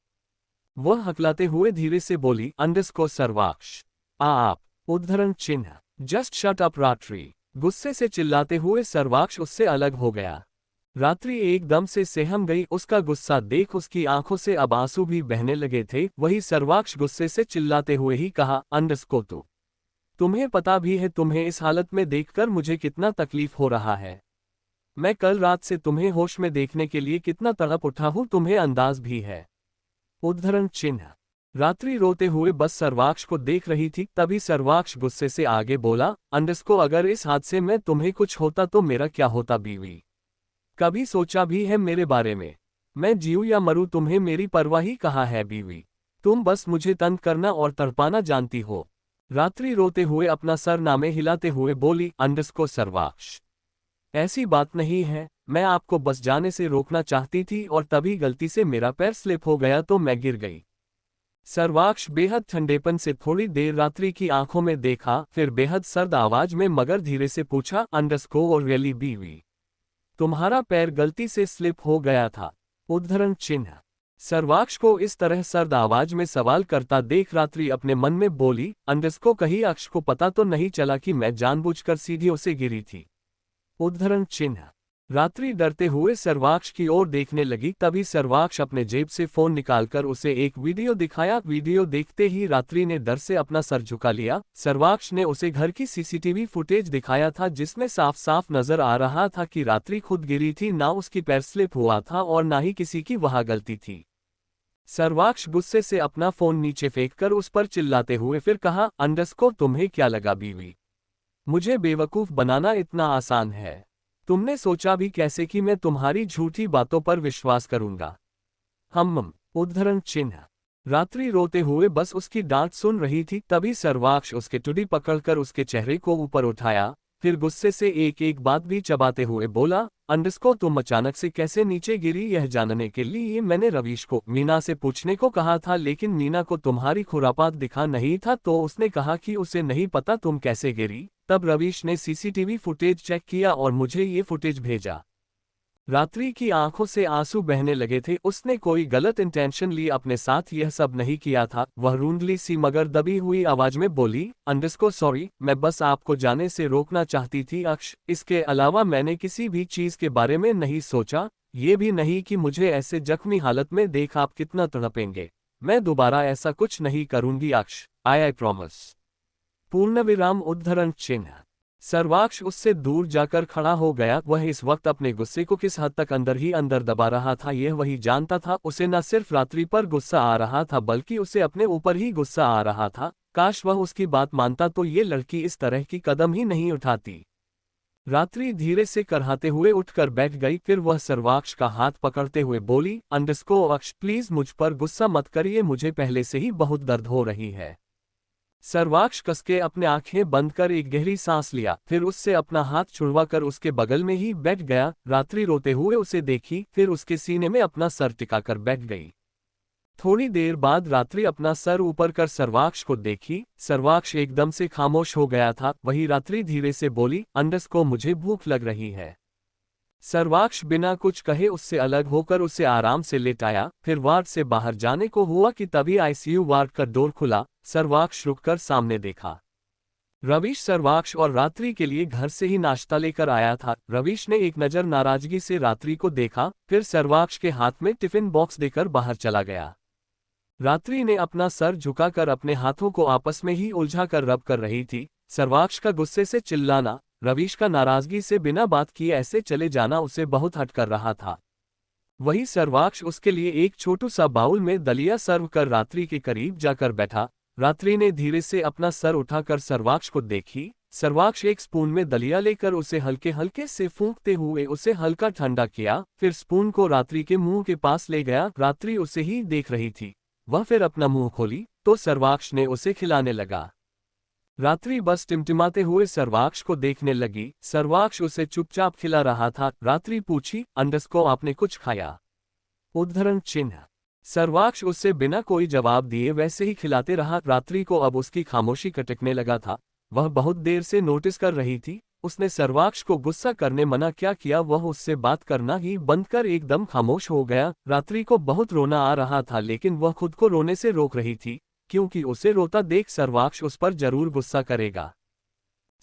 वह हकलाते हुए धीरे से बोली, अंडरस्कोर सर्वाक्ष, आप। उद्धरण चिन्ह। जस्ट शट अप रात्रि। गुस्से से चिल्लाते हुए सर्वाक्ष उससे अलग हो गया। रात्रि एकदम से सहम गई। उसका गुस्सा देख उसकी आंखों से अब आंसू भी बहने लगे थे। वही सर्वाक्ष गुस्से से चिल्लाते हुए ही कहा, अंडरस्कोर तो तुम्हें पता भी है तुम्हें इस हालत में देखकर मुझे कितना तकलीफ हो रहा है। मैं कल रात से तुम्हें होश में देखने के लिए कितना तड़प उठा हूं, तुम्हें अंदाज भी है। उद्धरण चिन्ह। रात्रि रोते हुए बस सर्वाक्ष को देख रही थी। तभी सर्वाक्ष गुस्से से आगे बोला, अंडरस्कोर अगर इस हादसे में तुम्हें कुछ होता तो मेरा क्या होता बीवी? कभी सोचा भी है मेरे बारे में? मैं जीऊं या मरूं तुम्हें मेरी परवाह ही कहाँ है बीवी। तुम बस मुझे तंग करना और तड़पाना जानती हो। रात्रि रोते हुए अपना सर नामे हिलाते हुए बोली, अंडरस्कोर सर्वाक्ष, ऐसी बात नहीं है, मैं आपको बस जाने से रोकना चाहती थी और तभी गलती से मेरा पैर स्लिप हो गया तो मैं गिर गई। सर्वाक्ष बेहद ठंडेपन से थोड़ी देर रात्रि की आंखों में देखा, फिर बेहद सर्द आवाज में मगर धीरे से पूछा, अंडरस्कोर रियली बीवी, तुम्हारा पैर गलती से स्लिप हो गया था? उद्धरण चिन्ह। सर्वाक्ष को इस तरह सर्द आवाज में सवाल करता देख रात्रि अपने मन में बोली, अंडरस्कोर कहीं अक्ष को पता तो नहीं चला कि मैं जानबूझकर सीढ़ियों से गिरी थी? उद्धरण चिन्ह। रात्रि डरते हुए सर्वाक्ष की ओर देखने लगी। तभी सर्वाक्ष अपने जेब से फोन निकालकर उसे एक वीडियो दिखाया। वीडियो देखते ही रात्रि ने डर से अपना सर झुका लिया। सर्वाक्ष ने उसे घर की सीसीटीवी फुटेज दिखाया था, जिसमें साफ साफ नजर आ रहा था कि रात्रि खुद गिरी थी, ना उसकी पैर स्लिप हुआ था और ना ही किसी की वहां गलती थी। सर्वाक्ष गुस्से से अपना फोन नीचे फेंककर उस पर चिल्लाते हुए फिर कहा, अंडरस्कोर तुम्हें क्या लगा बीवी, मुझे बेवकूफ बनाना इतना आसान है? तुमने सोचा भी कैसे कि मैं तुम्हारी झूठी बातों पर विश्वास करूंगा? उद्धरण चिन्ह। रात्रि रोते हुए बस उसकी डांट सुन रही थी। तभी सर्वाक्ष उसके टुडी पकड़कर उसके चेहरे को ऊपर उठाया, फिर गुस्से से एक एक बात भी चबाते हुए बोला, अंडरस्कोर तुम अचानक से कैसे नीचे गिरी यह जानने के लिए मैंने रवीश को मीना से पूछने को कहा था, लेकिन मीना को तुम्हारी खुरापात दिखा नहीं था तो उसने कहा कि उसे नहीं पता तुम कैसे गिरी। तब रवीश ने सीसीटीवी फुटेज चेक किया और मुझे ये फुटेज भेजा। रात्रि की आंखों से आंसू बहने लगे थे। उसने कोई गलत इंटेंशन लिए अपने साथ यह सब नहीं किया था। वह रूंधली सी मगर दबी हुई आवाज में बोली, अंडरस्कोर सॉरी, मैं बस आपको जाने से रोकना चाहती थी अक्ष, इसके अलावा मैंने किसी भी चीज के बारे में नहीं सोचा, ये भी नहीं कि मुझे ऐसे जख्मी हालत में देख आप कितना तड़पेंगे। मैं दोबारा ऐसा कुछ नहीं करूंगी अक्ष, आई प्रॉमिस। पूर्णविराम। उद्धरण चिन्ह। सर्वाक्ष उससे दूर जाकर खड़ा हो गया। वह इस वक्त अपने गुस्से को किस हद तक अंदर ही अंदर दबा रहा था यह वही जानता था। उसे न सिर्फ रात्रि पर गुस्सा आ रहा था बल्कि उसे अपने ऊपर ही गुस्सा आ रहा था। काश वह उसकी बात मानता तो ये लड़की इस तरह की कदम ही नहीं उठाती। रात्रि धीरे से करहाते हुए उठकर बैठ गई। फिर वह सर्वाक्ष का हाथ पकड़ते हुए बोली, अंडरस्कोर अक्ष प्लीज मुझ पर गुस्सा मत करिए, मुझे पहले से ही बहुत दर्द हो रही है। सर्वाक्ष कसके अपने आंखें बंद कर एक गहरी सांस लिया, फिर उससे अपना हाथ छुड़वाकर उसके बगल में ही बैठ गया। रात्रि रोते हुए उसे देखी, फिर उसके सीने में अपना सर टिकाकर बैठ गई। थोड़ी देर बाद रात्रि अपना सर ऊपर कर सर्वाक्ष को देखी। सर्वाक्ष एकदम से खामोश हो गया था। वही रात्रि धीरे से बोली, अंडरस्कोर मुझे भूख लग रही है। सर्वाक्ष बिना कुछ कहे उससे अलग होकर उसे आराम से लेटाया। फिर वार्ड से बाहर जाने को हुआ कि तभी आईसीयू वार्ड का डोर खुला। सर्वाक्ष रुककर सामने देखा। रवीश सर्वाक्ष और रात्रि के लिए घर से ही नाश्ता लेकर आया था। रवीश ने एक नज़र नाराजगी से रात्रि को देखा, फिर सर्वाक्ष के हाथ में टिफिन बॉक्स देकर बाहर चला गया। रात्रि ने अपना सर झुकाकर अपने हाथों को आपस में ही उलझाकर रब कर रही थी। सर्वाक्ष का गुस्से से चिल्लाना, रवीश का नाराजगी से बिना बात किए ऐसे चले जाना उसे बहुत हट कर रहा था। वही सर्वाक्ष उसके लिए एक छोटू सा बाउल में दलिया सर्व कर रात्रि के करीब जाकर बैठा। रात्रि ने धीरे से अपना सर उठाकर सर्वाक्ष को देखी। सर्वाक्ष एक स्पून में दलिया लेकर उसे हल्के हल्के से फूंकते हुए उसे हल्का ठंडा किया, फिर स्पून को रात्रि के मुंह के पास ले गया। रात्रि उसे ही देख रही थी। वह फिर अपना मुंह खोली तो सर्वाक्ष ने उसे खिलाने लगा। रात्रि बस टिमटिमाते हुए सर्वाक्ष को देखने लगी। सर्वाक्ष उसे चुपचाप खिला रहा था। रात्रि पूछी, अंडरस्को आपने कुछ खाया? उद्धरण चिन्ह। सर्वाक्ष उससे बिना कोई जवाब दिए वैसे ही खिलाते रहा। रात्रि को अब उसकी खामोशी खटकने लगा था। वह बहुत देर से नोटिस कर रही थी। उसने सर्वाक्ष को गुस्सा करने मना क्या किया, वह उससे बात करना ही बंद कर एकदम खामोश हो गया। रात्रि को बहुत रोना आ रहा था लेकिन वह खुद को रोने से रोक रही थी, क्योंकि उसे रोता देख सर्वाक्ष उस पर जरूर गुस्सा करेगा।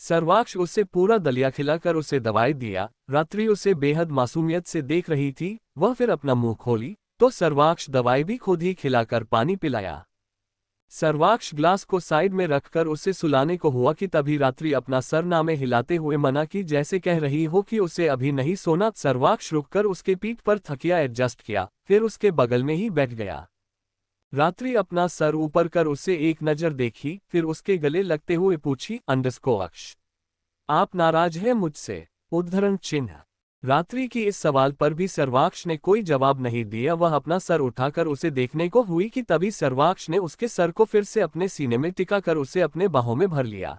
सर्वाक्ष उसे पूरा दलिया खिलाकर उसे दवाई दिया। रात्रि उसे बेहद मासूमियत से देख रही थी। वह फिर अपना मुंह खोली तो सर्वाक्ष दवाई भी खुद ही खिलाकर पानी पिलाया। सर्वाक्ष ग्लास को साइड में रखकर उसे सुलाने को हुआ कि तभी रात्रि अपना सर नामे हिलाते हुए मना की, जैसे कह रही हो कि उसे अभी नहीं सोना। सर्वाक्ष रुककर उसके पीठ पर तकिया एडजस्ट किया, फिर उसके बगल में ही बैठ गया। रात्रि अपना सर ऊपर कर उसे एक नजर देखी, फिर उसके गले लगते हुए पूछी, अंडरस्को अक्ष, आप नाराज हैं मुझसे? उद्धरण चिन्ह। रात्रि की इस सवाल पर भी सर्वाक्ष ने कोई जवाब नहीं दिया। वह अपना सर उठाकर उसे देखने को हुई कि तभी सर्वाक्ष ने उसके सर को फिर से अपने सीने में टिकाकर उसे अपने बाहों में भर लिया।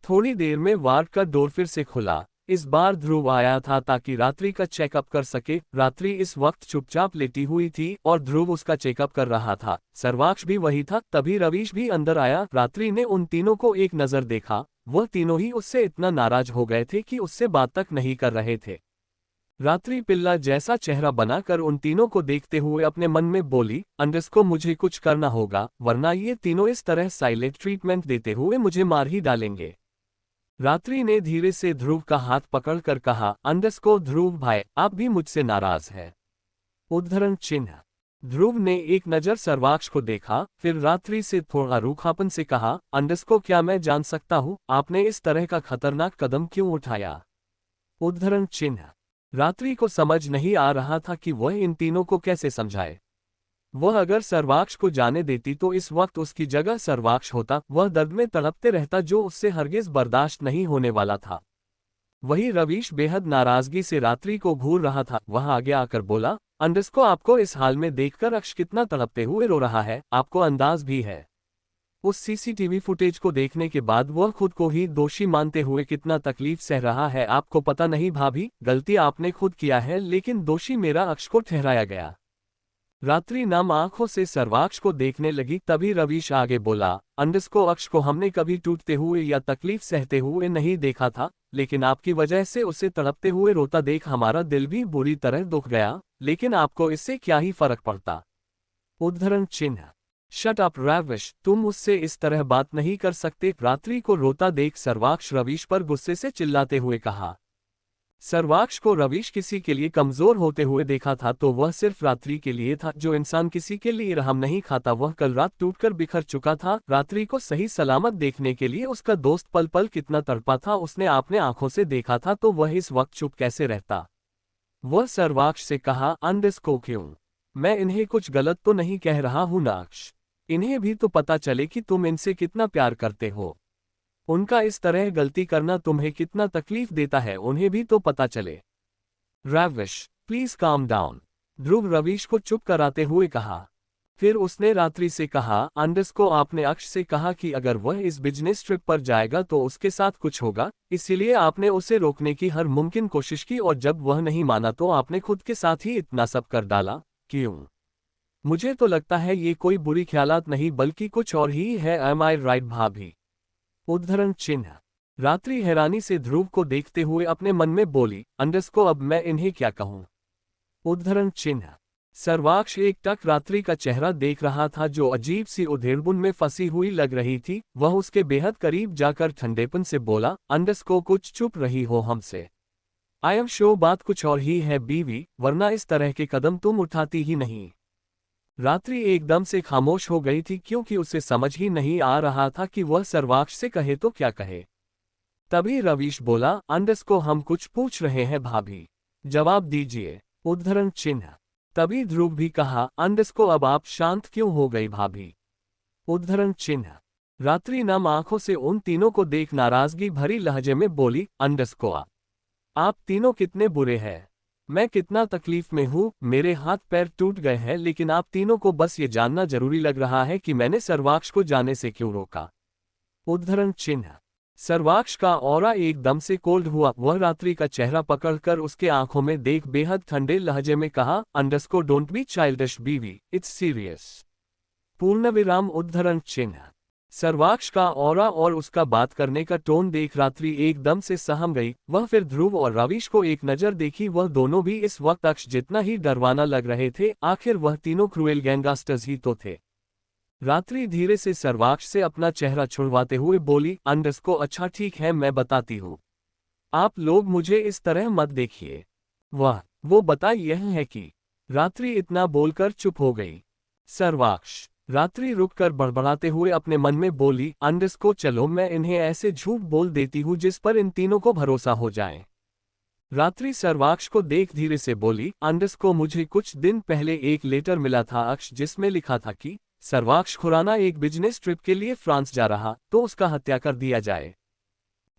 थोड़ी देर में वार्ड का डोर फिर से खुला। इस बार ध्रुव आया था ताकि रात्रि का चेकअप कर सके। रात्रि इस वक्त चुपचाप लेटी हुई थी और ध्रुव उसका चेकअप कर रहा था। सर्वाक्ष भी वही था। तभी रवीश भी अंदर आया। रात्रि ने उन तीनों को एक नजर देखा। वह तीनों ही उससे इतना नाराज हो गए थे कि उससे बात तक नहीं कर रहे थे। रात्रि पिल्ला जैसा चेहरा बनाकर उन तीनों को देखते हुए अपने मन में बोली, अंडरस्को मुझे कुछ करना होगा, वरना ये तीनों इस तरह साइलेंट ट्रीटमेंट देते हुए मुझे मार ही डालेंगे। रात्रि ने धीरे से ध्रुव का हाथ पकड़कर कहा, अंडरस्को ध्रुव भाई, आप भी मुझसे नाराज हैं? उद्धरण चिन्ह। ध्रुव ने एक नजर सर्वाक्ष को देखा, फिर रात्रि से थोड़ा रूखापन से कहा, अंडरस्को क्या मैं जान सकता हूँ आपने इस तरह का खतरनाक कदम क्यों उठाया? उद्धरण चिन्ह। रात्रि को समझ नहीं आ रहा था कि वह इन तीनों को कैसे समझाए। वह अगर सर्वाक्ष को जाने देती तो इस वक्त उसकी जगह सर्वाक्ष होता। वह दर्द में तड़पते रहता जो उससे हरगिज बर्दाश्त नहीं होने वाला था। वही रवीश बेहद नाराजगी से रात्रि को घूर रहा था। वह आगे आकर बोला, अंडरस्को आपको इस हाल में देखकर अक्ष कितना तड़पते हुए रो रहा है, आपको अंदाज भी है। उस सीसीटीवी फुटेज को देखने के बाद वह खुद को ही दोषी मानते हुए कितना तकलीफ सह रहा है। आपको पता नहीं भाभी, गलती आपने खुद किया है लेकिन दोषी मेरा अक्ष को ठहराया गया। रात्रि नम आंखों से सर्वाक्ष को देखने लगी। तभी रवीश आगे बोला, अंडरस्को अक्ष को हमने कभी टूटते हुए या तकलीफ सहते हुए नहीं देखा था, लेकिन आपकी वजह से उसे तड़पते हुए रोता देख हमारा दिल भी बुरी तरह दुख गया, लेकिन आपको इससे क्या ही फर्क पड़ता? उद्धरण चिन्ह। शट अप रवीश, तुम उससे इस तरह बात नहीं कर सकते। रात्रि को रोता देख सर्वाक्ष रवीश पर गुस्से से चिल्लाते हुए कहा। सर्वाक्ष को रवीश किसी के लिए कमजोर होते हुए देखा था तो वह सिर्फ रात्रि के लिए था। जो इंसान किसी के लिए रहम नहीं खाता वह कल रात टूटकर बिखर चुका था। रात्रि को सही सलामत देखने के लिए उसका दोस्त पल पल कितना तड़पा था उसने अपने आंखों से देखा था, तो वह इस वक्त चुप कैसे रहता? वह सर्वाक्ष से कहा, अंडरस्को क्यों? मैं इन्हें कुछ गलत तो नहीं कह रहा हूं ना अक्ष? इन्हें भी तो पता चले कि तुम इनसे कितना प्यार करते हो। उनका इस तरह गलती करना तुम्हें कितना तकलीफ देता है उन्हें भी तो पता चले। रवीश प्लीज काम डाउन, ध्रुव रवीश को चुप कराते हुए कहा। फिर उसने रात्रि से कहा, अंडरस्को आपने अक्ष से कहा कि अगर वह इस बिजनेस ट्रिप पर जाएगा तो उसके साथ कुछ होगा, इसीलिए आपने उसे रोकने की हर मुमकिन कोशिश की और जब वह नहीं माना तो आपने खुद के साथ ही इतना सब कर डाला। क्यों? मुझे तो लगता है ये कोई बुरी ख्यालात नहीं बल्कि कुछ और ही है। एम आई राइट भाभी? उद्धरण चिन्ह। रात्रि हैरानी से ध्रुव को देखते हुए अपने मन में बोली, अंडरस्को अब मैं इन्हें क्या कहूं? उद्धरण चिन्ह। सर्वाक्ष एक टक रात्रि का चेहरा देख रहा था जो अजीब सी उधेड़बुन में फंसी हुई लग रही थी। वह उसके बेहद करीब जाकर ठंडेपन से बोला, अंडरस्को कुछ चुप रही हो हमसे? आई एम श्योर बात कुछ और ही है बीवी, वरना इस तरह के कदम तुम उठाती ही नहीं। रात्रि एकदम से खामोश हो गई थी क्योंकि उसे समझ ही नहीं आ रहा था कि वह सर्वाक्ष से कहे तो क्या कहे। तभी रवीश बोला, अंडरस्को हम कुछ पूछ रहे हैं भाभी, जवाब दीजिए। उद्धरण चिन्ह। तभी ध्रुव भी कहा, अंडरस्को अब आप शांत क्यों हो गई भाभी? उद्धरण चिन्ह। रात्रि नम आंखों से उन तीनों को देख नाराजगी भरी लहजे में बोली, अंडरस्को आप तीनों कितने बुरे हैं। मैं कितना तकलीफ में हूँ, मेरे हाथ पैर टूट गए हैं, लेकिन आप तीनों को बस ये जानना जरूरी लग रहा है कि मैंने सर्वाक्ष को जाने से क्यों रोका। उद्धरण चिन्ह। सर्वाक्ष का ऑरा एकदम से कोल्ड हुआ। वह रात्रि का चेहरा पकड़कर उसके आंखों में देख बेहद ठंडे लहजे में कहा, अंडरस्कोर डोंट बी चाइल्डिश बीवी, इट्स सीरियस। पूर्ण विराम उद्धरण चिन्ह। सर्वाक्ष का ऑरा और उसका बात करने का टोन देख रात्रि एकदम से सहम गई। वह फिर ध्रुव और रवीश को एक नजर देखी। वह दोनों भी इस वक्त अक्ष जितना ही डरवाना लग रहे थे। आखिर वह तीनों क्रूएल गैंगस्टर्स ही तो थे। रात्रि धीरे से सर्वाक्ष से अपना चेहरा छुड़वाते हुए बोली, अंडरस्को अच्छा ठीक है, मैं बताती हूँ। आप लोग मुझे इस तरह मत देखिए। वह वो बता यह है कि रात्रि इतना बोलकर चुप हो गई। सर्वाक्ष। रात्रि रुककर बड़बड़ाते हुए अपने मन में बोली, अंडरस्को चलो मैं इन्हें ऐसे झूठ बोल देती हूँ जिस पर इन तीनों को भरोसा हो जाए। रात्रि सर्वाक्ष को देख धीरे से बोली, अंडरस्को मुझे कुछ दिन पहले एक लेटर मिला था अक्ष, जिसमें लिखा था कि सर्वाक्ष खुराना एक बिजनेस ट्रिप के लिए फ्रांस जा रहा तो उसका हत्या कर दिया जाए।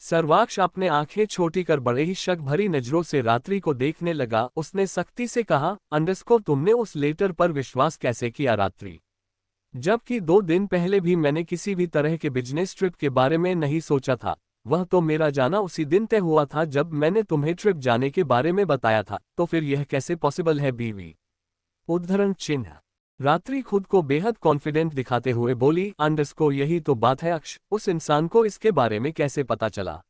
सर्वाक्ष अपने आंखें छोटी कर बड़े ही शक भरी नजरों से रात्रि को देखने लगा। उसने सख्ती से कहा, अंडरस्को तुमने उस लेटर पर विश्वास कैसे किया रात्रि? जबकि 2 दिन पहले भी मैंने किसी भी तरह के बिजनेस ट्रिप के बारे में नहीं सोचा था। वह तो मेरा जाना उसी दिन तय हुआ था जब मैंने तुम्हें ट्रिप जाने के बारे में बताया था, तो फिर यह कैसे पॉसिबल है बीवी? उद्धरण चिन्ह। रात्रि खुद को बेहद कॉन्फिडेंट दिखाते हुए बोली, अंडरस्को यही तो बात है अक्ष, उस इंसान को इसके बारे में कैसे पता चला?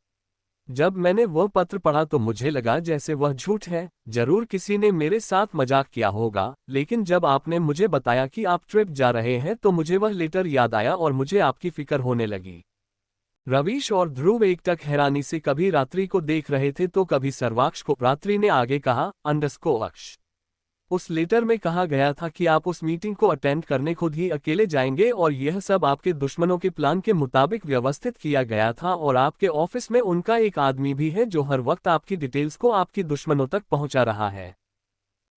जब मैंने वह पत्र पढ़ा तो मुझे लगा जैसे वह झूठ है। जरूर किसी ने मेरे साथ मजाक किया होगा, लेकिन जब आपने मुझे बताया कि आप ट्रिप जा रहे हैं तो मुझे वह लेटर याद आया और मुझे आपकी फिक्र होने लगी। रवीश और ध्रुव एकटक हैरानी से कभी रात्रि को देख रहे थे तो कभी सर्वाक्ष को। रात्रि ने आगे कहा, अंडरस्को अक्ष, उस लेटर में कहा गया था कि आप उस मीटिंग को अटेंड करने खुद ही अकेले जाएंगे और यह सब आपके दुश्मनों के प्लान के मुताबिक व्यवस्थित किया गया था और आपके ऑफिस में उनका एक आदमी भी है जो हर वक्त आपकी डिटेल्स को आपकी दुश्मनों तक पहुंचा रहा है।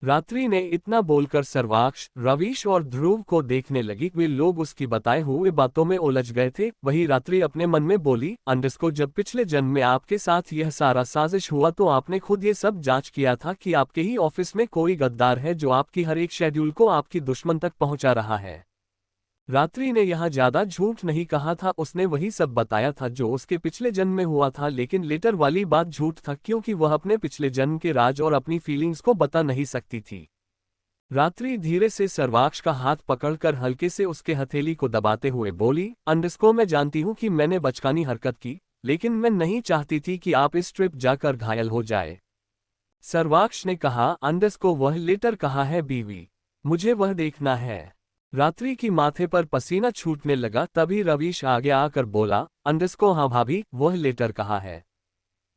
रात्रि ने इतना बोलकर सर्वाक्ष, रवीश और ध्रुव को देखने लगी। वे लोग उसकी बताए हुए बातों में उलझ गए थे। वही रात्रि अपने मन में बोली, अंडरस्को जब पिछले जन्म में आपके साथ यह सारा साजिश हुआ तो आपने खुद ये सब जांच किया था कि आपके ही ऑफिस में कोई गद्दार है जो आपकी हर एक शेड्यूल को आपकी दुश्मन तक पहुंचा रहा है। रात्रि ने यहाँ ज्यादा झूठ नहीं कहा था। उसने वही सब बताया था जो उसके पिछले जन्म में हुआ था, लेकिन लेटर वाली बात झूठ था क्योंकि वह अपने पिछले जन्म के राज और अपनी फीलिंग्स को बता नहीं सकती थी। रात्रि धीरे से सर्वाक्ष का हाथ पकड़कर हल्के से उसके हथेली को दबाते हुए बोली, अंडरस्को मैं जानती हूँ कि मैंने बचकानी हरकत की, लेकिन मैं नहीं चाहती थी कि आप इस ट्रिप जाकर घायल हो जाए। सर्वाक्ष ने कहा, अंडरस्को वह लेटर कहाँ है बीवी? मुझे वह देखना है। रात्रि की माथे पर पसीना छूटने लगा। तभी रवीश आगे आकर बोला, अंडरस्को हाँ भाभी, वह लेटर कहाँ है?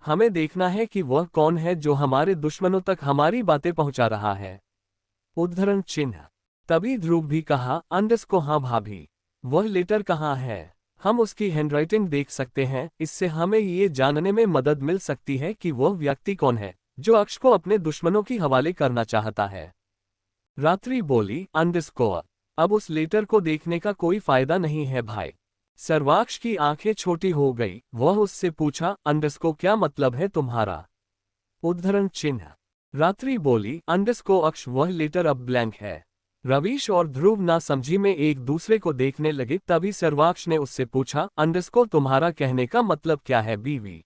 हमें देखना है कि वह कौन है जो हमारे दुश्मनों तक हमारी बातें पहुंचा रहा है। उद्धरण चिन्ह। तभी ध्रुव भी कहा, अंडरस्को हाँ भाभी, वह लेटर कहाँ है? हम उसकी हैंडराइटिंग देख सकते हैं, इससे हमें ये जानने में मदद मिल सकती है कि वह व्यक्ति कौन है जो अक्ष को अपने दुश्मनों की हवाले करना चाहता है। रात्रि बोली, अंडरस्को अब उस लेटर को देखने का कोई फायदा नहीं है भाई। सर्वाक्ष की आंखें छोटी हो गई। वह उससे पूछा, अंडरस्को क्या मतलब है तुम्हारा? उद्धरण चिन्ह। रात्रि बोली, अंडरस्को अक्ष वह लेटर अब ब्लैंक है। रवीश और ध्रुव ना समझी में एक दूसरे को देखने लगे। तभी सर्वाक्ष ने उससे पूछा, अंडरस्को तुम्हारा कहने का मतलब क्या है बीवी?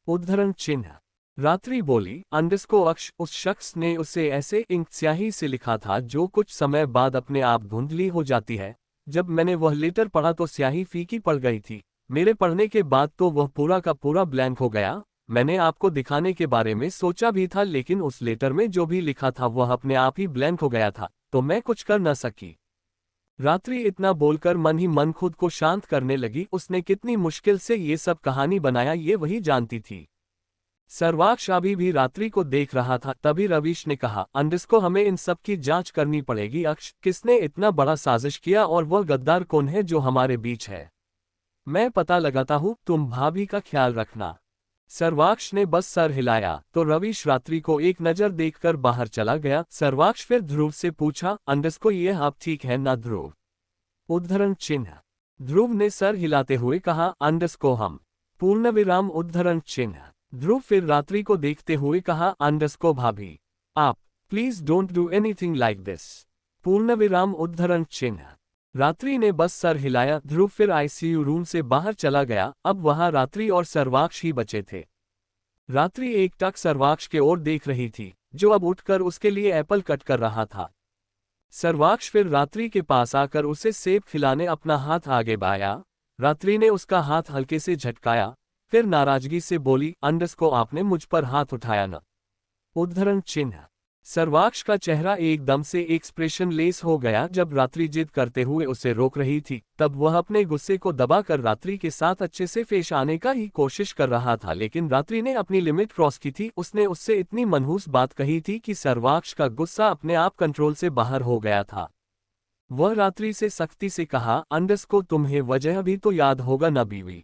उद्धरण चिन्ह। रात्रि बोली, अंडरस्को अक्ष उस शख्स ने उसे ऐसे इंक स्याही से लिखा था जो कुछ समय बाद अपने आप धुंधली हो जाती है। जब मैंने वह लेटर पढ़ा तो स्याही फीकी पड़ गई थी। मेरे पढ़ने के बाद तो वह पूरा का पूरा ब्लैंक हो गया। मैंने आपको दिखाने के बारे में सोचा भी था, लेकिन उस लेटर में जो भी लिखा था वह अपने आप ही ब्लैंक हो गया था, तो मैं कुछ कर न सकी। रात्रि इतना बोलकर मन ही मन खुद को शांत करने लगी। उसने कितनी मुश्किल से ये सब कहानी बनाया ये वही जानती थी। सर्वाक्ष अभी भी रात्रि को देख रहा था। तभी रवीश ने कहा, अंडरस्को हमें इन सब की जांच करनी पड़ेगी। अक्ष किसने इतना बड़ा साजिश किया और वह गद्दार कौन है जो हमारे बीच है? मैं पता लगाता हूँ, तुम भाभी का ख्याल रखना। सर्वाक्ष ने बस सर हिलाया तो रवीश रात्रि को एक नजर देखकर बाहर चला गया। सर्वाक्ष फिर ध्रुव से पूछा, अंडरस्को ये आप ठीक है ना ध्रुव? उद्धरण चिन्ह। ध्रुव ने सर हिलाते हुए कहा, अंडरस्को हम। पूर्ण विराम उद्धरण चिन्ह। ध्रुव फिर रात्रि को देखते हुए कहा, अंडरस्को भाभी, आप please don't do anything like this. पूर्ण विराम उद्धरण चिन्ह। रात्रि ने बस सर हिलाया। ध्रुव फिर आईसीयू रूम से बाहर चला गया। अब वहां रात्रि और सर्वाक्ष ही बचे थे। रात्रि एकटक सर्वाक्ष के ओर देख रही थी, जो अब उठकर उसके लिए एप्पल कट कर रहा था। सर्वाक्ष फिर रात्रि के पास आकर उसे सेब खिलाने अपना हाथ आगे बढ़ाया। रात्रि ने उसका हाथ हल्के से झटकाया, फिर नाराजगी से बोली, अंडरस्को आपने मुझ पर हाथ उठाया न। उद्धरण चिन्ह। सर्वाक्ष का चेहरा एकदम से एक्सप्रेशन लेस हो गया। जब रात्रि जिद करते हुए उसे रोक रही थी, तब वह अपने गुस्से को दबाकर रात्रि के साथ अच्छे से पेश आने का ही कोशिश कर रहा था, लेकिन रात्रि ने अपनी लिमिट क्रॉस की थी। उसने उससे इतनी मनहूस बात कही थी कि सर्वाक्ष का गुस्सा अपने आप कंट्रोल से बाहर हो गया था। वह रात्रि से सख्ती से कहा, अंडरस्को तुम्हें वजह भी तो याद होगा न बीवी।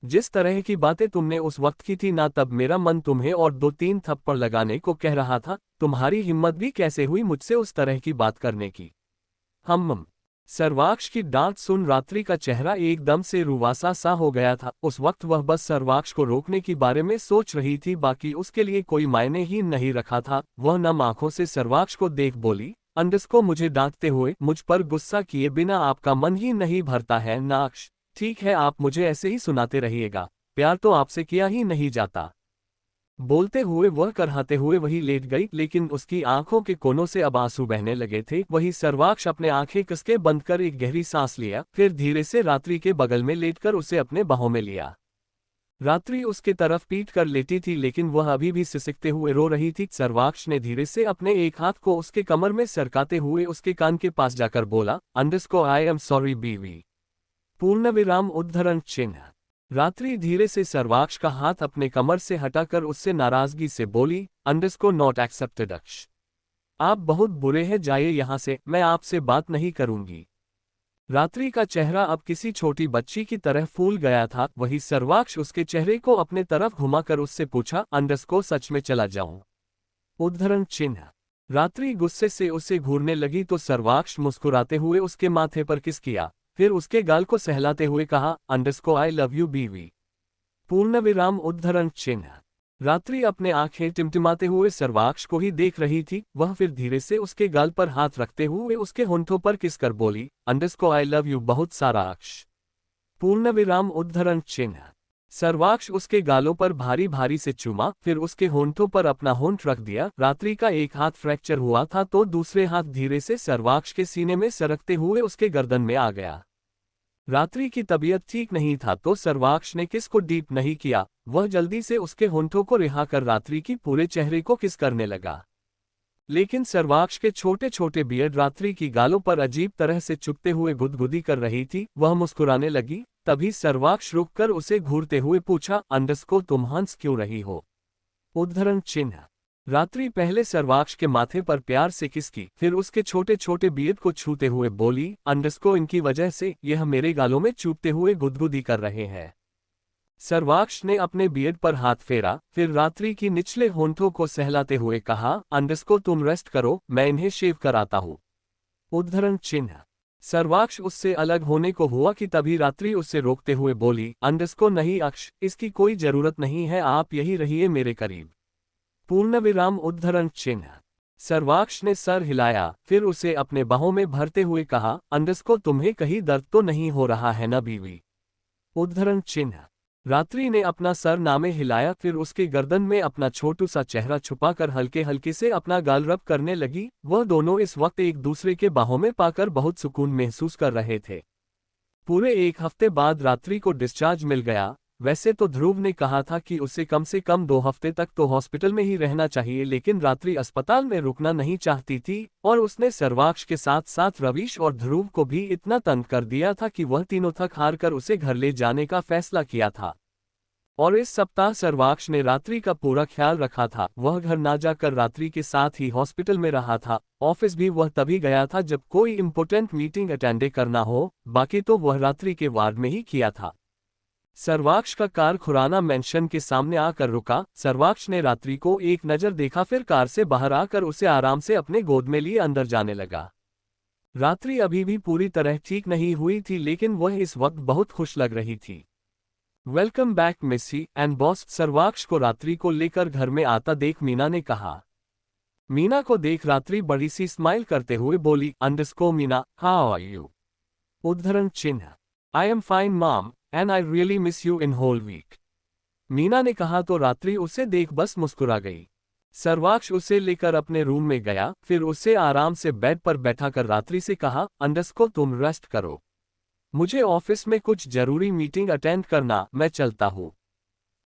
जिस तरह की बातें तुमने उस वक्त की थी ना, तब मेरा मन तुम्हें और 2-3 थप्पड़ लगाने को कह रहा था। तुम्हारी हिम्मत भी कैसे हुई मुझसे उस तरह की बात करने की। हम सर्वाक्ष की डांट सुन रात्रि का चेहरा एकदम से रुवासा सा हो गया था। उस वक्त वह बस सर्वाक्ष को रोकने के बारे में सोच रही थी, बाकी उसके लिए कोई मायने ही नहीं रखा था। वह नम आंखों से सर्वाक्ष को देख बोली, अंडरस्को मुझे डांटते हुए मुझ पर गुस्सा किए बिना आपका मन ही नहीं भरता है नाक्ष। ठीक है, आप मुझे ऐसे ही सुनाते रहिएगा, प्यार तो आपसे किया ही नहीं जाता। बोलते हुए वह करहाते हुए वही लेट गई, लेकिन उसकी आंखों के कोनों से अब आंसू बहने लगे थे। वही सर्वाक्ष अपने आंखें कसके बंद कर एक गहरी सांस लिया, फिर धीरे से रात्रि के बगल में लेटकर उसे अपने बाहों में लिया। रात्रि उसके तरफ पीट कर लेटी थी, लेकिन वह अभी भी सिसकते हुए रो रही थी। सर्वाक्ष ने धीरे से अपने एक हाथ को उसके कमर में सरकाते हुए उसके कान के पास जाकर बोला, अंडरस्को आई एम सॉरी बीवी। पूर्णविराम उद्धरण चिन्ह। रात्रि धीरे से सर्वाक्ष का हाथ अपने कमर से हटाकर उससे नाराजगी से बोली, अंडरस्को नॉट एक्सेप्टेड अक्ष। आप बहुत बुरे हैं, जाइए यहां से, मैं आपसे बात नहीं करूंगी। रात्रि का चेहरा अब किसी छोटी बच्ची की तरह फूल गया था। वही सर्वाक्ष उसके चेहरे को अपने तरफ घुमाकर उससे पूछा, अंडरस्को सच में चला जाऊं। उद्धरण चिन्ह। रात्रि गुस्से से उसे घूरने लगी तो सर्वाक्ष मुस्कुराते हुए उसके माथे पर किस किया, फिर उसके गाल को सहलाते हुए कहा, अंडरस्को आई लव यू बीवी। पूर्णविराम उद्धरण चिन्ह। रात्रि अपने आंखें टिमटिमाते हुए सर्वाक्ष को ही देख रही थी। वह फिर धीरे से उसके गाल पर हाथ रखते हुए उसके होंठों पर किस कर बोली, अंडरस्को आई लव यू बहुत सारा अक्ष। पूर्णविराम उद्धरण चिन्ह। सर्वाक्ष उसके गालों पर भारी भारी से चूमा, फिर उसके होंठों पर अपना होंठ रख दिया। रात्रि का एक हाथ फ्रैक्चर हुआ था तो दूसरे हाथ धीरे से सर्वाक्ष के सीने में सरकते हुए उसके गर्दन में आ गया। रात्रि की तबीयत ठीक नहीं था तो सर्वाक्ष ने किस को डीप नहीं किया। वह जल्दी से उसके होंठों को रिहा कर रात्रि की पूरे चेहरे को किस करने लगा, लेकिन सर्वाक्ष के छोटे छोटे बियर्ड रात्रि की गालों पर अजीब तरह से चुभते हुए गुदगुदी कर रही थी। वह मुस्कुराने लगी, तभी सर्वाक्ष रुककर उसे घूरते हुए पूछा, अंडरस्को तुम हंस क्यों रही हो। उद्धरण चिन्ह। रात्रि पहले सर्वाक्ष के माथे पर प्यार से किस की, फिर उसके छोटे छोटे बियर्ड को छूते हुए बोली, अंडरस्को इनकी वजह से यह मेरे गालों में चुभते हुए गुदगुदी कर रहे हैं। सर्वाक्ष ने अपने बियर्ड पर हाथ फेरा, फिर रात्रि की निचले होंठों को सहलाते हुए कहा, अंडरस्को तुम रेस्ट करो, मैं इन्हें शेव कराता हूँ। उद्धरण चिन्ह। सर्वाक्ष उससे अलग होने को हुआ कि तभी रात्रि उससे रोकते हुए बोली, अंडरस्को नहीं अक्ष, इसकी कोई जरूरत नहीं है, आप यही रहिए मेरे करीब। पूर्णविराम उद्धरण चिन्ह। सर्वाक्ष ने सर हिलाया, फिर उसे अपने बाहों में भरते हुए कहा, अंडरस्को तुम्हें कहीं दर्द तो नहीं हो रहा है न बीवी। उद्धरण चिन्ह। रात्रि ने अपना सर नामे हिलाया, फिर उसके गर्दन में अपना छोटू सा चेहरा छुपाकर हल्के हल्के से अपना गाल रब करने लगी। वह दोनों इस वक्त एक दूसरे के बाहों में पाकर बहुत सुकून महसूस कर रहे थे। पूरे एक हफ्ते बाद रात्रि को डिस्चार्ज मिल गया। वैसे तो ध्रुव ने कहा था कि उसे कम से कम 2 हफ्ते तक तो हॉस्पिटल में ही रहना चाहिए, लेकिन रात्रि अस्पताल में रुकना नहीं चाहती थी और उसने सर्वाक्ष के साथ साथ रवीश और ध्रुव को भी इतना तंग कर दिया था कि वह तीनों थक हार कर उसे घर ले जाने का फैसला किया था। और इस सप्ताह सर्वाक्ष ने रात्रि का पूरा ख्याल रखा था। वह घर ना जाकर रात्रि के साथ ही हॉस्पिटल में रहा था। ऑफिस भी वह तभी गया था जब कोई इंपॉर्टेंट मीटिंग अटेंड करना हो, बाकी तो वह रात्रि के वार्ड में ही किया था। सर्वाक्ष का कार खुराना मेंशन के सामने आकर रुका। सर्वाक्ष ने रात्रि को एक नजर देखा, फिर कार से बाहर आकर उसे आराम से अपने गोद में लिए अंदर जाने लगा। रात्रि अभी भी पूरी तरह ठीक नहीं हुई थी, लेकिन वह इस वक्त बहुत खुश लग रही थी। वेलकम बैक मिसी एंड बॉस। सर्वाक्ष को रात्रि को लेकर घर में आता देख मीना ने कहा। मीना को देख रात्रि बड़ी सी स्माइल करते हुए बोली, underscore Meena, how are you. उद्धरण चिन्ह। I am fine mom and I really miss you in whole week. Meena ने कहा तो रात्रि उसे देख बस मुस्कुरा गई। सर्वाक्ष उसे लेकर अपने रूम में गया, फिर उसे आराम से बेड पर बैठाकर रात्रि से कहा, अंडस्को तुम रेस्ट करो, मुझे ऑफिस में कुछ जरूरी मीटिंग अटेंड करना, मैं चलता हूँ।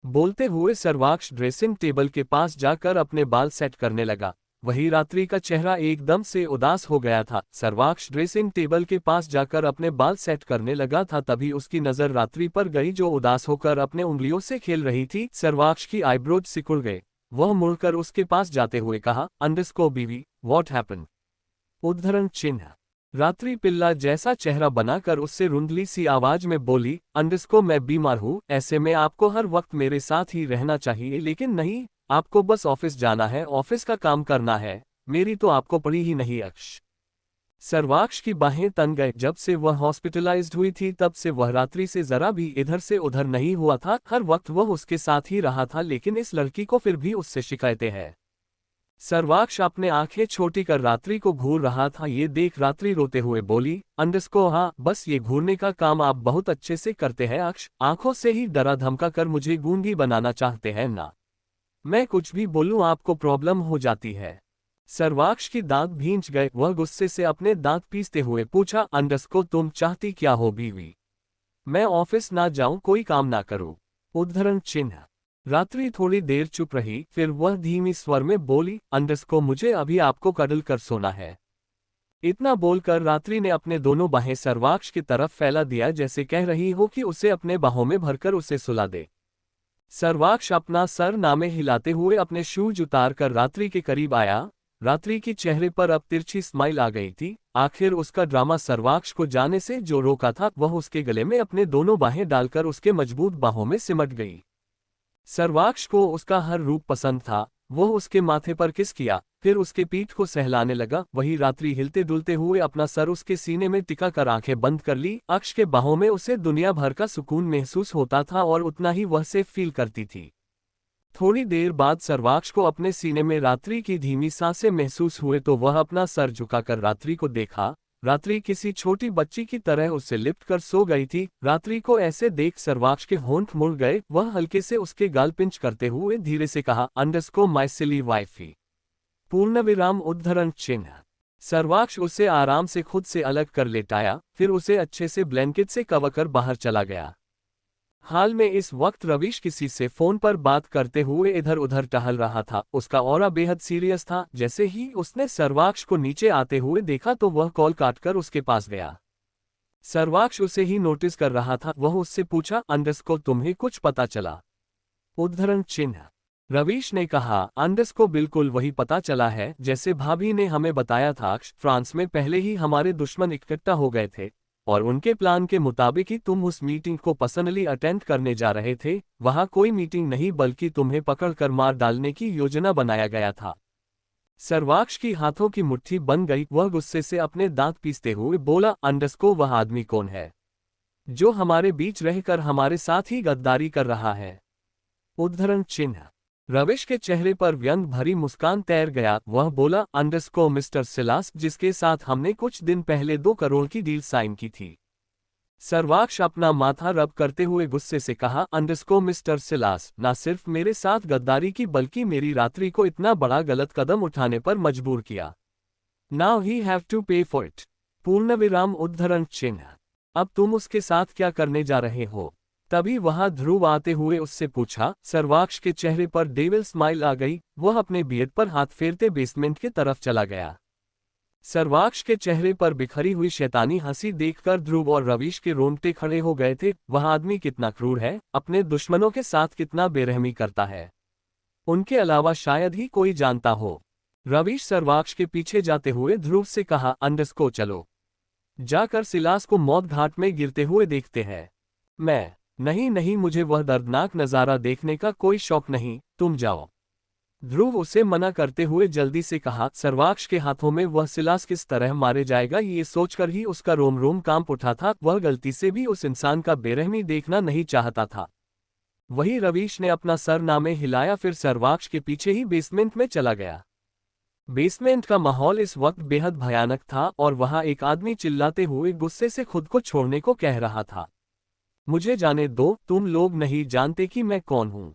बोलते हुए सर्वाक्ष ड्रेसिंग टेबल के पास जाकर अपने बाल सेट करने लगा। वही रात्रि का चेहरा एकदम से उदास हो गया था। सर्वाक्ष ड्रेसिंग टेबल के पास जाकर अपने बाल सेट करने लगा था, तभी उसकी नजर रात्रि पर गई जो उदास होकर अपने उंगलियों से खेल रही थी। सर्वाक्ष की आईब्रोज सिकुड़ गए। वह मुड़कर उसके पास जाते हुए कहा, अंडस्को बीवी, व्हाट हैपेंड? उद्धरण चिन्ह। रात्रि पिल्ला जैसा चेहरा बनाकर उससे रुंधली सी आवाज में बोली, अंडस्को मैं बीमार हूँ, ऐसे में आपको हर वक्त मेरे साथ ही रहना चाहिए, लेकिन नहीं, आपको बस ऑफिस जाना है, ऑफिस का काम करना है, मेरी तो आपको पड़ी ही नहीं अक्ष। सर्वाक्ष की बाहें तन गए। जब से वह हॉस्पिटलाइज्ड हुई थी तब से वह रात्रि से जरा भी इधर से उधर नहीं हुआ था। हर वक्त वह उसके साथ ही रहा था, लेकिन इस लड़की को फिर भी उससे शिकायतें हैं। सर्वाक्ष अपने आंखें छोटी कर रात्रि को घूर रहा था। ये देख रात्रि रोते हुए बोली, अंडस्को हाँ, बस ये घूरने का काम आप बहुत अच्छे से करते हैं अक्ष, आंखों से ही डरा धमका कर मुझे गूंगी बनाना चाहते हैं ना। मैं कुछ भी बोलूं आपको प्रॉब्लम हो जाती है। सर्वाक्ष की दांत भींच गए। वह गुस्से से अपने दांत पीसते हुए पूछा, अंडस्को तुम चाहती क्या हो बीवी? मैं ऑफिस ना जाऊं, कोई काम ना करूं? उद्धरण चिन्ह। रात्रि थोड़ी देर चुप रही, फिर वह धीमी स्वर में बोली, अंडस्को मुझे अभी आपको कडल कर सोना है। इतना बोलकर रात्रि ने अपने दोनों बाहें सर्वाक्ष की तरफ फैला दिया, जैसे कह रही हो कि उसे अपने बाहों में भरकर उसे सुला दे। सर्वाक्ष अपना सर नामे हिलाते हुए अपने शूज उतार कर रात्रि के करीब आया। रात्रि के चेहरे पर अब तिरछी स्माइल आ गई थी। आखिर उसका ड्रामा सर्वाक्ष को जाने से जो रोका था, वह उसके गले में अपने दोनों बाहें डालकर उसके मजबूत बाहों में सिमट गई। सर्वाक्ष को उसका हर रूप पसंद था। वह उसके माथे पर किस किया, फिर उसके पीठ को सहलाने लगा। वही रात्रि हिलते डुलते हुए अपना सर उसके सीने में टिका कर आंखें बंद कर ली। अक्ष के बाहों में उसे दुनिया भर का सुकून महसूस होता था और उतना ही वह सेफ फील करती थी। थोड़ी देर बाद सर्वाक्ष को अपने सीने में रात्रि की धीमी सांसें महसूस हुए तो वह अपना सर झुकाकर रात्रि को देखा। रात्रि किसी छोटी बच्ची की तरह उससे लिपट कर सो गई थी। रात्रि को ऐसे देख सर्वाक्ष के होंठ मुड़ गए। वह हल्के से उसके गाल पिंच करते हुए धीरे से कहा, अंडस्को माय सिली वाइफी। पूर्णविराम उद्धरण चिन्ह। सर्वाक्ष उसे आराम से खुद से अलग कर लेटाया, फिर उसे अच्छे से ब्लैंकेट से कवर कर बाहर चला गया। हाल में इस वक्त रवीश किसी से फोन पर बात करते हुए इधर उधर टहल रहा था। उसका ऑरा बेहद सीरियस था। जैसे ही उसने सर्वाक्ष को नीचे आते हुए देखा तो वह कॉल काटकर उसके पास गया। सर्वाक्ष उसे ही नोटिस कर रहा था। वह उससे पूछा, अंडस्को तुम्हें कुछ पता चला? उद्धरण चिन्ह। रवीश ने कहा, अंडस्को बिल्कुल वही पता चला है जैसे भाभी ने हमें बताया था। फ्रांस में पहले ही हमारे दुश्मन इकट्ठा हो गए थे और उनके प्लान के मुताबिक ही तुम उस मीटिंग को पर्सनली अटेंड करने जा रहे थे। वहां कोई मीटिंग नहीं बल्कि तुम्हें पकड़कर मार डालने की योजना बनाया गया था। सर्वाक्ष की हाथों की मुट्ठी बन गई। वह गुस्से से अपने दांत पीसते हुए बोला, अंडस्को वह आदमी कौन है जो हमारे बीच रहकर हमारे साथ ही गद्दारी कर रहा है? उद्धरण चिन्ह। रवीश के चेहरे पर व्यंग भरी मुस्कान तैर गया। वह बोला, अंडस्को मिस्टर सिलास, जिसके साथ हमने कुछ दिन पहले 2 करोड़ की डील साइन की थी। सर्वाक्ष अपना माथा रब करते हुए गुस्से से कहा, अंडस्को मिस्टर सिलास न सिर्फ मेरे साथ गद्दारी की बल्कि मेरी रात्रि को इतना बड़ा गलत कदम उठाने पर मजबूर किया। नाउ ही हैव टू पे फॉर इट। पूर्णविराम उद्धरण चिन्ह। अब तुम उसके साथ क्या करने जा रहे हो? तभी वहां ध्रुव आते हुए उससे पूछा। सर्वाक्ष के चेहरे पर डेविल स्माइल आ गई। वह अपने बियड पर हाथ फेरते बेसमेंट की तरफ चला गया। सर्वाक्ष के चेहरे पर बिखरी हुई शैतानी हंसी देखकर ध्रुव और रवीश के रोंगटे खड़े हो गए थे। वह आदमी कितना क्रूर है, अपने दुश्मनों के साथ कितना बेरहमी करता है, उनके अलावा शायद ही कोई जानता हो। रवीश सर्वाक्ष के पीछे जाते हुए ध्रुव से कहा, अंडस्को चलो, जाकर सिलास को मौत घाट में गिरते हुए देखते हैं। मैं नहीं नहीं, मुझे वह दर्दनाक नज़ारा देखने का कोई शौक नहीं, तुम जाओ। ध्रुव उसे मना करते हुए जल्दी से कहा। सर्वाक्ष के हाथों में वह सिलास किस तरह मारे जाएगा ये सोचकर ही उसका रोम रोम कांप उठा था। वह गलती से भी उस इंसान का बेरहमी देखना नहीं चाहता था। वही रवीश ने अपना सर नामे हिलाया, फिर सर्वाक्ष के पीछे ही बेसमेंट में चला गया। बेसमेंट का माहौल इस वक्त बेहद भयानक था और वहां एक आदमी चिल्लाते हुए गुस्से से खुद को छोड़ने को कह रहा था। मुझे जाने दो, तुम लोग नहीं जानते कि मैं कौन हूं।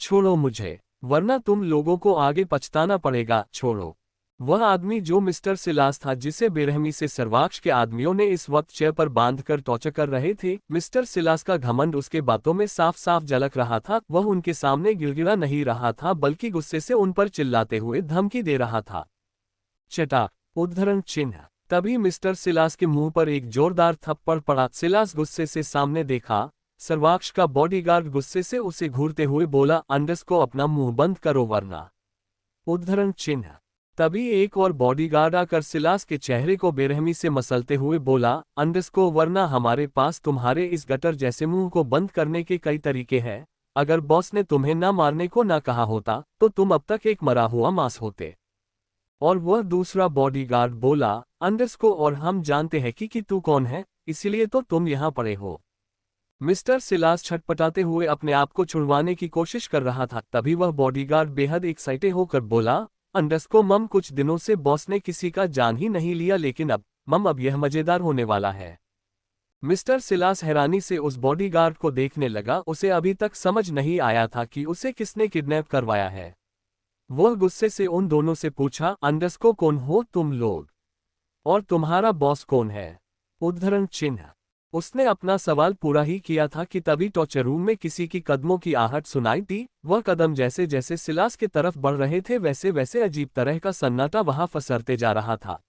छोड़ो मुझे, वरना तुम लोगों को आगे पछताना पड़ेगा, छोड़ो। वह आदमी जो मिस्टर सिलास था, जिसे बेरहमी से सर्वाक्ष के आदमियों ने इस वक्त चेयर पर बांधकर टॉर्चर कर रहे थे। मिस्टर सिलास का घमंड उसके बातों में साफ साफ झलक रहा था। वह उनके सामने गिड़गिड़ा नहीं रहा था, बल्कि गुस्से से उन पर चिल्लाते हुए धमकी दे रहा था। चटा उद्धरण चिन्ह। तभी मिस्टर सिलास के मुंह पर एक जोरदार थप्पड़ पड़ा। सिलास गुस्से से सामने देखा। सर्वाक्ष का बॉडीगार्ड गुस्से से उसे घूरते हुए बोला, अंडस को अपना मुंह बंद करो वरना। उद्धरण चिन्ह। तभी एक और बॉडीगार्ड आकर सिलास के चेहरे को बेरहमी से मसलते हुए बोला, अंडस को वरना हमारे पास तुम्हारे इस गटर जैसे मुंह को बंद करने के कई तरीके हैं। अगर बॉस ने तुम्हें ना मारने को ना कहा होता तो तुम अब तक एक मरा हुआ मांस होते। और वह दूसरा बॉडीगार्ड बोला, अंडस को और हम जानते हैं कि तू कौन है, इसलिए तो तुम यहां पड़े हो। मिस्टर सिलास छटपटाते हुए अपने आप को छुड़वाने की कोशिश कर रहा था। तभी वह बॉडीगार्ड बेहद एक्साइटेड होकर बोला, अंडस को मम, कुछ दिनों से बॉस ने किसी का जान ही नहीं लिया, लेकिन अब यह मजेदार होने वाला है। मिस्टर सिलास हैरानी से उस बॉडीगार्ड को देखने लगा। उसे अभी तक समझ नहीं आया था कि उसे किसने किडनैप करवाया है। वह गुस्से से उन दोनों से पूछा, अंडस को कौन हो तुम लोग, और तुम्हारा बॉस कौन है। उद्धरण चिन्ह। उसने अपना सवाल पूरा ही किया था कि तभी टॉर्चर रूम में किसी की कदमों की आहट सुनाई दी। वह कदम जैसे जैसे सिलास की तरफ बढ़ रहे थे, वैसे वैसे अजीब तरह का सन्नाटा वहां फसरते जा रहा था।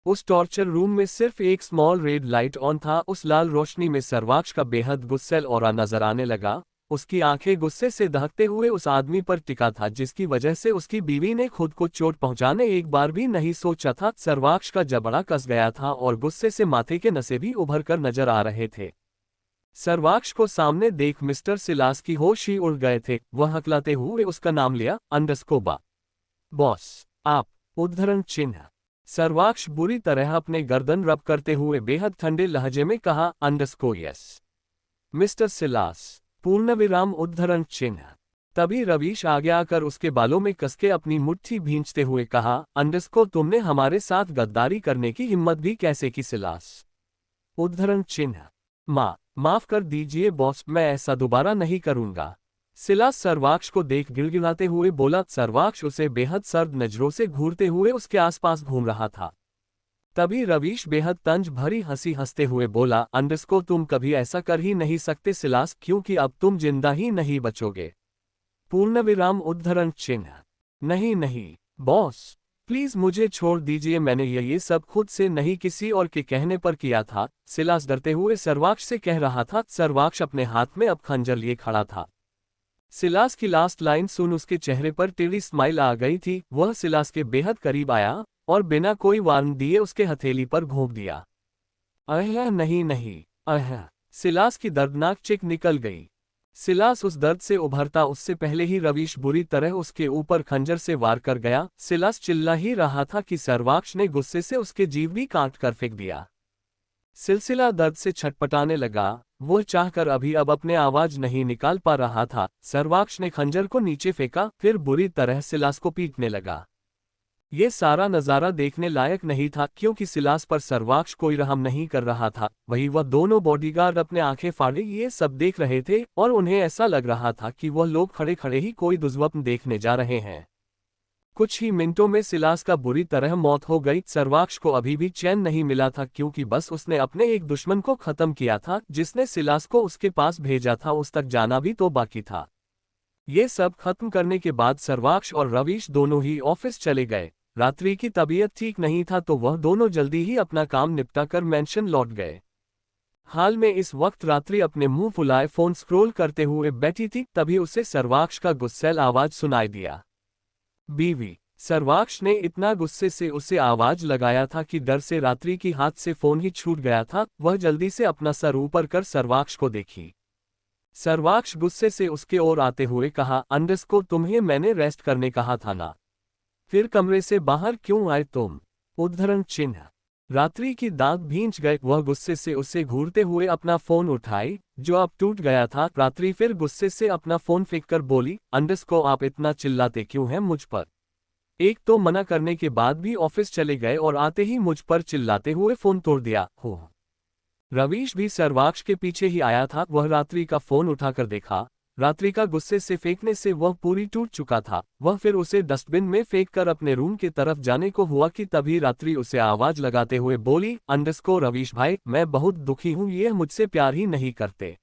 उस टॉर्चर रूम में सिर्फ एक स्मॉल रेड लाइट ऑन था। उस लाल रोशनी में सर्वाक्ष का बेहद गुस्सैल ऑरा नजर आने लगा। उसकी आंखें गुस्से से दहकते हुए उस आदमी पर टिका था, जिसकी वजह से उसकी बीवी ने खुद को चोट पहुंचाने एक बार भी नहीं सोचा था। सर्वाक्ष का जबड़ा कस गया था और गुस्से से माथे के नसें भी उभर कर नजर आ रहे थे। सर्वाक्ष को सामने देख मिस्टर सिलास की होश ही उड़ गए थे। वह हकलाते हुए उसका नाम लिया, अंडस्कोबा। बॉस, आप। उद्धरण चिन्ह। सर्वाक्ष बुरी तरह अपने गर्दन रब करते हुए बेहद ठंडे लहजे में कहा, अंडस्को यस मिस्टर सिलास, पूर्ण विराम उद्धरण चिन्ह। तभी रवीश आगे आकर उसके बालों में कसके अपनी मुट्ठी भींचते हुए कहा, अंडस्को, तुमने हमारे साथ गद्दारी करने की हिम्मत भी कैसे की सिलास। उद्धरण चिन्ह। माफ कर दीजिए बॉस, मैं ऐसा दोबारा नहीं करूंगा। सिलास सर्वाक्ष को देख गिड़गिड़ाते हुए बोला। सर्वाक्ष उसे बेहद सर्द नजरों से घूरते हुए उसके आसपास घूम रहा था। तभी रवीश बेहद तंज भरी हंसी हंसते हुए बोला, अंडस्को, तुम कभी ऐसा कर ही नहीं सकते सिलास, क्योंकि अब तुम जिंदा ही नहीं बचोगे। पूर्ण विराम उद्धरण चिन्ह। नहीं नहीं बॉस, प्लीज मुझे छोड़ दीजिए, मैंने ये सब खुद से नहीं किसी और के कहने पर किया था। सिलास डरते हुए सर्वाक्ष से कह रहा था। सर्वाक्ष अपने हाथ में अब खंजर लिए खड़ा था। सिलास की लास्ट लाइन सुन उसके चेहरे पर टेढ़ी स्माइल आ गई थी। वह सिलास के बेहद करीब आया और बिना कोई वार्न दिए उसके हथेली पर घोंप दिया। नहीं नहीं, सिलास की दर्दनाक चीख निकल गई। सिलास उस दर्द से उभरता उससे पहले ही रवीश बुरी तरह उसके ऊपर खंजर से वार कर गया। सिलास चिल्ला ही रहा था कि सर्वाक्ष ने गुस्से से उसके जीभ भी काट कर फेंक दिया। सिलसिला दर्द से छटपटाने लगा। वो चाहकर अभी अब अपने आवाज नहीं निकाल पा रहा था। सर्वाक्ष ने खंजर को नीचे फेंका, फिर बुरी तरह सिलास को पीटने लगा। ये सारा नज़ारा देखने लायक नहीं था, क्योंकि सिलास पर सर्वाक्ष कोई रहम नहीं कर रहा था। वही वह दोनों बॉडीगार्ड अपने आंखें फाड़े ये सब देख रहे थे और उन्हें ऐसा लग रहा था कि वह लोग खड़े खड़े ही कोई दुर्स्वप्न देखने जा रहे हैं। कुछ ही मिनटों में सिलास का बुरी तरह मौत हो गई। सर्वाक्ष को अभी भी चैन नहीं मिला था, क्योंकि बस उसने अपने एक दुश्मन को खत्म किया था। जिसने सिलास को उसके पास भेजा था, उस तक जाना भी तो बाकी था। ये सब खत्म करने के बाद सर्वाक्ष और रवीश दोनों ही ऑफिस चले गए। रात्रि की तबीयत ठीक नहीं था, तो वह दोनों जल्दी ही अपना काम निपटा कर मैंशन लौट गए। हाल में इस वक्त रात्रि अपने मुंह फुलाए फोन स्क्रॉल करते हुए बैठी थी। तभी उसे सर्वाक्ष का गुस्सैल आवाज सुनाई दिया। बीवी। सर्वाक्ष ने इतना गुस्से से उसे आवाज लगाया था कि डर से रात्रि की हाथ से फोन ही छूट गया था। वह जल्दी से अपना सर ऊपर कर सर्वाक्ष को देखी। सर्वाक्ष गुस्से से उसके ओर आते हुए कहा, अंडस्को, तुम्हें मैंने रेस्ट करने कहा था ना, फिर कमरे से बाहर क्यों आए तुम। उद्धरण चिन्ह। रात्रि की दांत भींच गए। वह गुस्से से उसे घूरते हुए अपना फोन उठाई, जो अब टूट गया था। रात्रि फिर गुस्से से अपना फोन फेंक कर बोली, अंडस्को, आप इतना चिल्लाते क्यों हैं मुझ पर। एक तो मना करने के बाद भी ऑफिस चले गए और आते ही मुझ पर चिल्लाते हुए फोन तोड़ दिया हो। रवीश भी सर्वाक्ष के पीछे ही आया था। वह रात्रि का फोन उठाकर देखा। रात्रि का गुस्से से फेंकने से वह पूरी टूट चुका था। वह फिर उसे डस्टबिन में फेंककर अपने रूम की तरफ जाने को हुआ कि तभी रात्रि उसे आवाज लगाते हुए बोली, रवीश भाई, मैं बहुत दुखी हूं, ये मुझसे प्यार ही नहीं करते।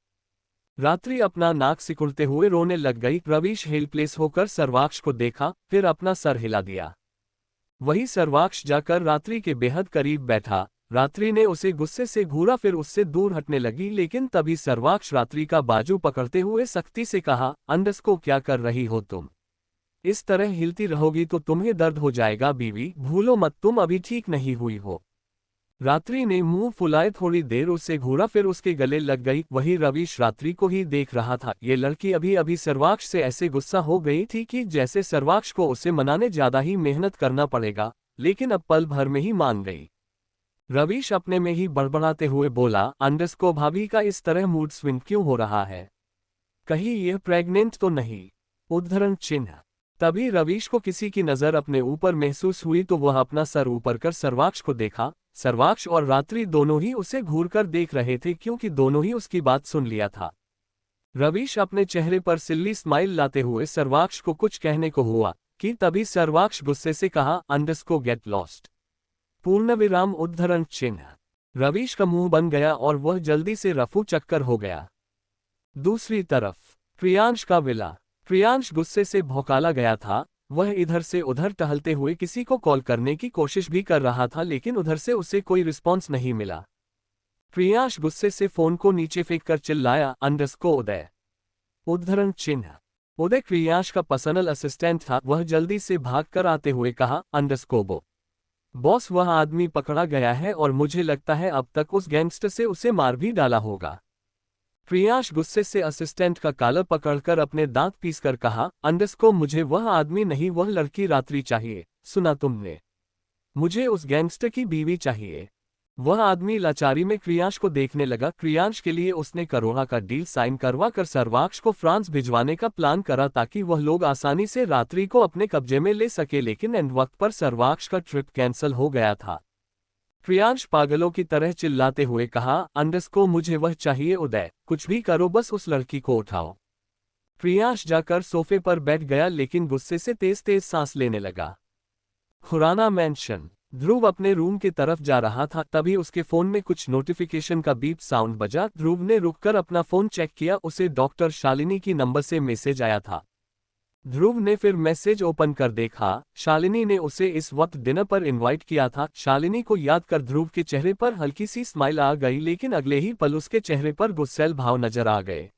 रात्रि अपना नाक सिकुड़ते हुए रोने लग गई। रवीश हेल्पलेस होकर सर्वाक्ष को देखा, फिर अपना सर हिला दिया। वही सर्वाक्ष जाकर रात्रि के बेहद करीब बैठा। रात्रि ने उसे गुस्से से घूरा, फिर उससे दूर हटने लगी, लेकिन तभी सर्वाक्ष रात्रि का बाजू पकड़ते हुए सख्ती से कहा, क्या कर रही हो तुम? इस तरह हिलती रहोगी तो तुम्हें दर्द हो जाएगा बीवी, भूलो मत तुम अभी ठीक नहीं हुई हो। रात्रि ने मुंह फुलाए थोड़ी देर उससे घूरा, फिर उसके गले लग गई। वही रवीश रात्रि को ही देख रहा था। ये लड़की अभी अभी सर्वाक्ष से ऐसे गुस्सा हो गई थी कि जैसे सर्वाक्ष को उसे मनाने ज्यादा ही मेहनत करना पड़ेगा, लेकिन अब पल भर में ही मान गई। रवीश अपने में ही बड़बड़ाते हुए बोला, भाभी का इस तरह मूड स्विंग क्यों हो रहा है? कहीं यह प्रेग्नेंट तो नहीं? उद्धरण चिन्ह। तभी रवीश को किसी की नजर अपने ऊपर महसूस हुई तो वह अपना सर ऊपर कर सर्वाक्ष को देखा। सर्वाक्ष और रात्रि दोनों ही उसे घूरकर देख रहे थे, क्योंकि दोनों ही उसकी बात सुन लिया था। रवीश अपने चेहरे पर सिल्ली स्माइल लाते हुए सर्वाक्ष को कुछ कहने को हुआ कि तभी सर्वाक्ष गुस्से से कहा, गेट लॉस्ट। पूर्णविराम उद्धरण चिन्ह। रवीश का मुंह बन गया और वह जल्दी से रफू चक्कर हो गया। दूसरी तरफ प्रियांश का विला। प्रियांश गुस्से से भौकाला गया था। वह इधर से उधर टहलते हुए किसी को कॉल करने की कोशिश भी कर रहा था, लेकिन उधर से उसे कोई रिस्पॉन्स नहीं मिला। प्रियांश गुस्से से फोन को नीचे फेंककर चिल्लाया, उदय। उद्धरण चिन्ह। उदय प्रियांश का पर्सनल असिस्टेंट था। वह जल्दी से भागकर आते हुए कहा, बॉस, वह आदमी पकड़ा गया है और मुझे लगता है अब तक उस गैंगस्टर से उसे मार भी डाला होगा। प्रियांश गुस्से से असिस्टेंट का कॉलर पकड़कर अपने दांत पीसकर कहा, मुझे वह आदमी नहीं, वह लड़की रात्रि चाहिए। सुना तुमने? मुझे उस गैंगस्टर की बीवी चाहिए। वह आदमी लाचारी में प्रियांश को देखने लगा। प्रियांश के लिए उसने करोड़ा का डील साइन करवा कर सर्वाक्ष को फ्रांस भिजवाने का प्लान करा, ताकि वह लोग आसानी से रात्रि को अपने कब्जे में ले सके, लेकिन एंड वक्त पर सर्वाक्ष का ट्रिप कैंसिल हो गया था। प्रियांश पागलों की तरह चिल्लाते हुए कहा, मुझे वह चाहिए उदय, कुछ भी करो, बस उस लड़की को उठाओ। प्रियांश जाकर सोफे पर बैठ गया, लेकिन गुस्से से तेज तेज सांस लेने लगा। खुराना मैंशन। ध्रुव अपने रूम की तरफ जा रहा था, तभी उसके फोन में कुछ नोटिफिकेशन का बीप साउंड बजा। ध्रुव ने रुककर अपना फोन चेक किया। उसे डॉक्टर शालिनी की नंबर से मैसेज आया था। ध्रुव ने फिर मैसेज ओपन कर देखा। शालिनी ने उसे इस वक्त डिनर पर इनवाइट किया था। शालिनी को याद कर ध्रुव के चेहरे पर हल्की सी स्माइल आ गई, लेकिन अगले ही पल उसके चेहरे पर गुस्सैल भाव नजर आ गए।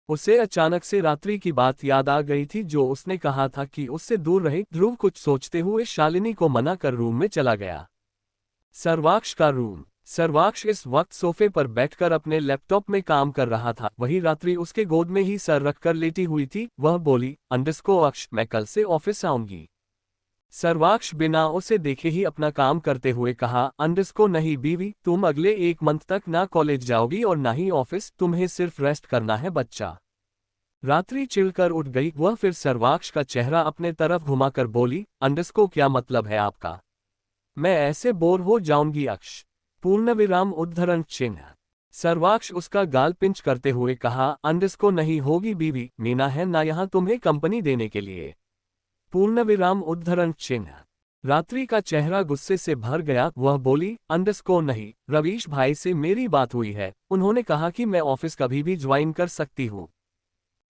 उसे अचानक से रात्रि की बात याद आ गई थी, जो उसने कहा था कि उससे दूर रहे। ध्रुव कुछ सोचते हुए शालिनी को मना कर रूम में चला गया। सर्वाक्ष का रूम। सर्वाक्ष इस वक्त सोफे पर बैठकर अपने लैपटॉप में काम कर रहा था। वही रात्रि उसके गोद में ही सर रखकर लेटी हुई थी। वह बोली, अक्ष, मैं कल से ऑफिस आऊंगी। सर्वाक्ष बिना उसे देखे ही अपना काम करते हुए कहा, नहीं बीवी, तुम अगले 1 मंथ तक ना कॉलेज जाओगी और ना ही ऑफिस, तुम्हें सिर्फ रेस्ट करना है बच्चा। रात्रि चिढ़कर उठ गई। वह फिर सर्वाक्ष का चेहरा अपने तरफ घुमाकर बोली, क्या मतलब है आपका? मैं ऐसे बोर हो जाऊंगी अक्ष। पूर्णविराम उद्धरण चिन्ह। सर्वाक्ष उसका गाल पिंच करते हुए कहा, नहीं होगी बीवी, मीना है ना यहाँ तुम्हें कंपनी देने के लिए। पूर्णविराम उद्धरण चिन्ह। रात्रि का चेहरा गुस्से से भर गया। वह बोली, नहीं, रवीश भाई से मेरी बात हुई है, उन्होंने कहा कि मैं ऑफिस कभी भी ज्वाइन कर सकती हूँ।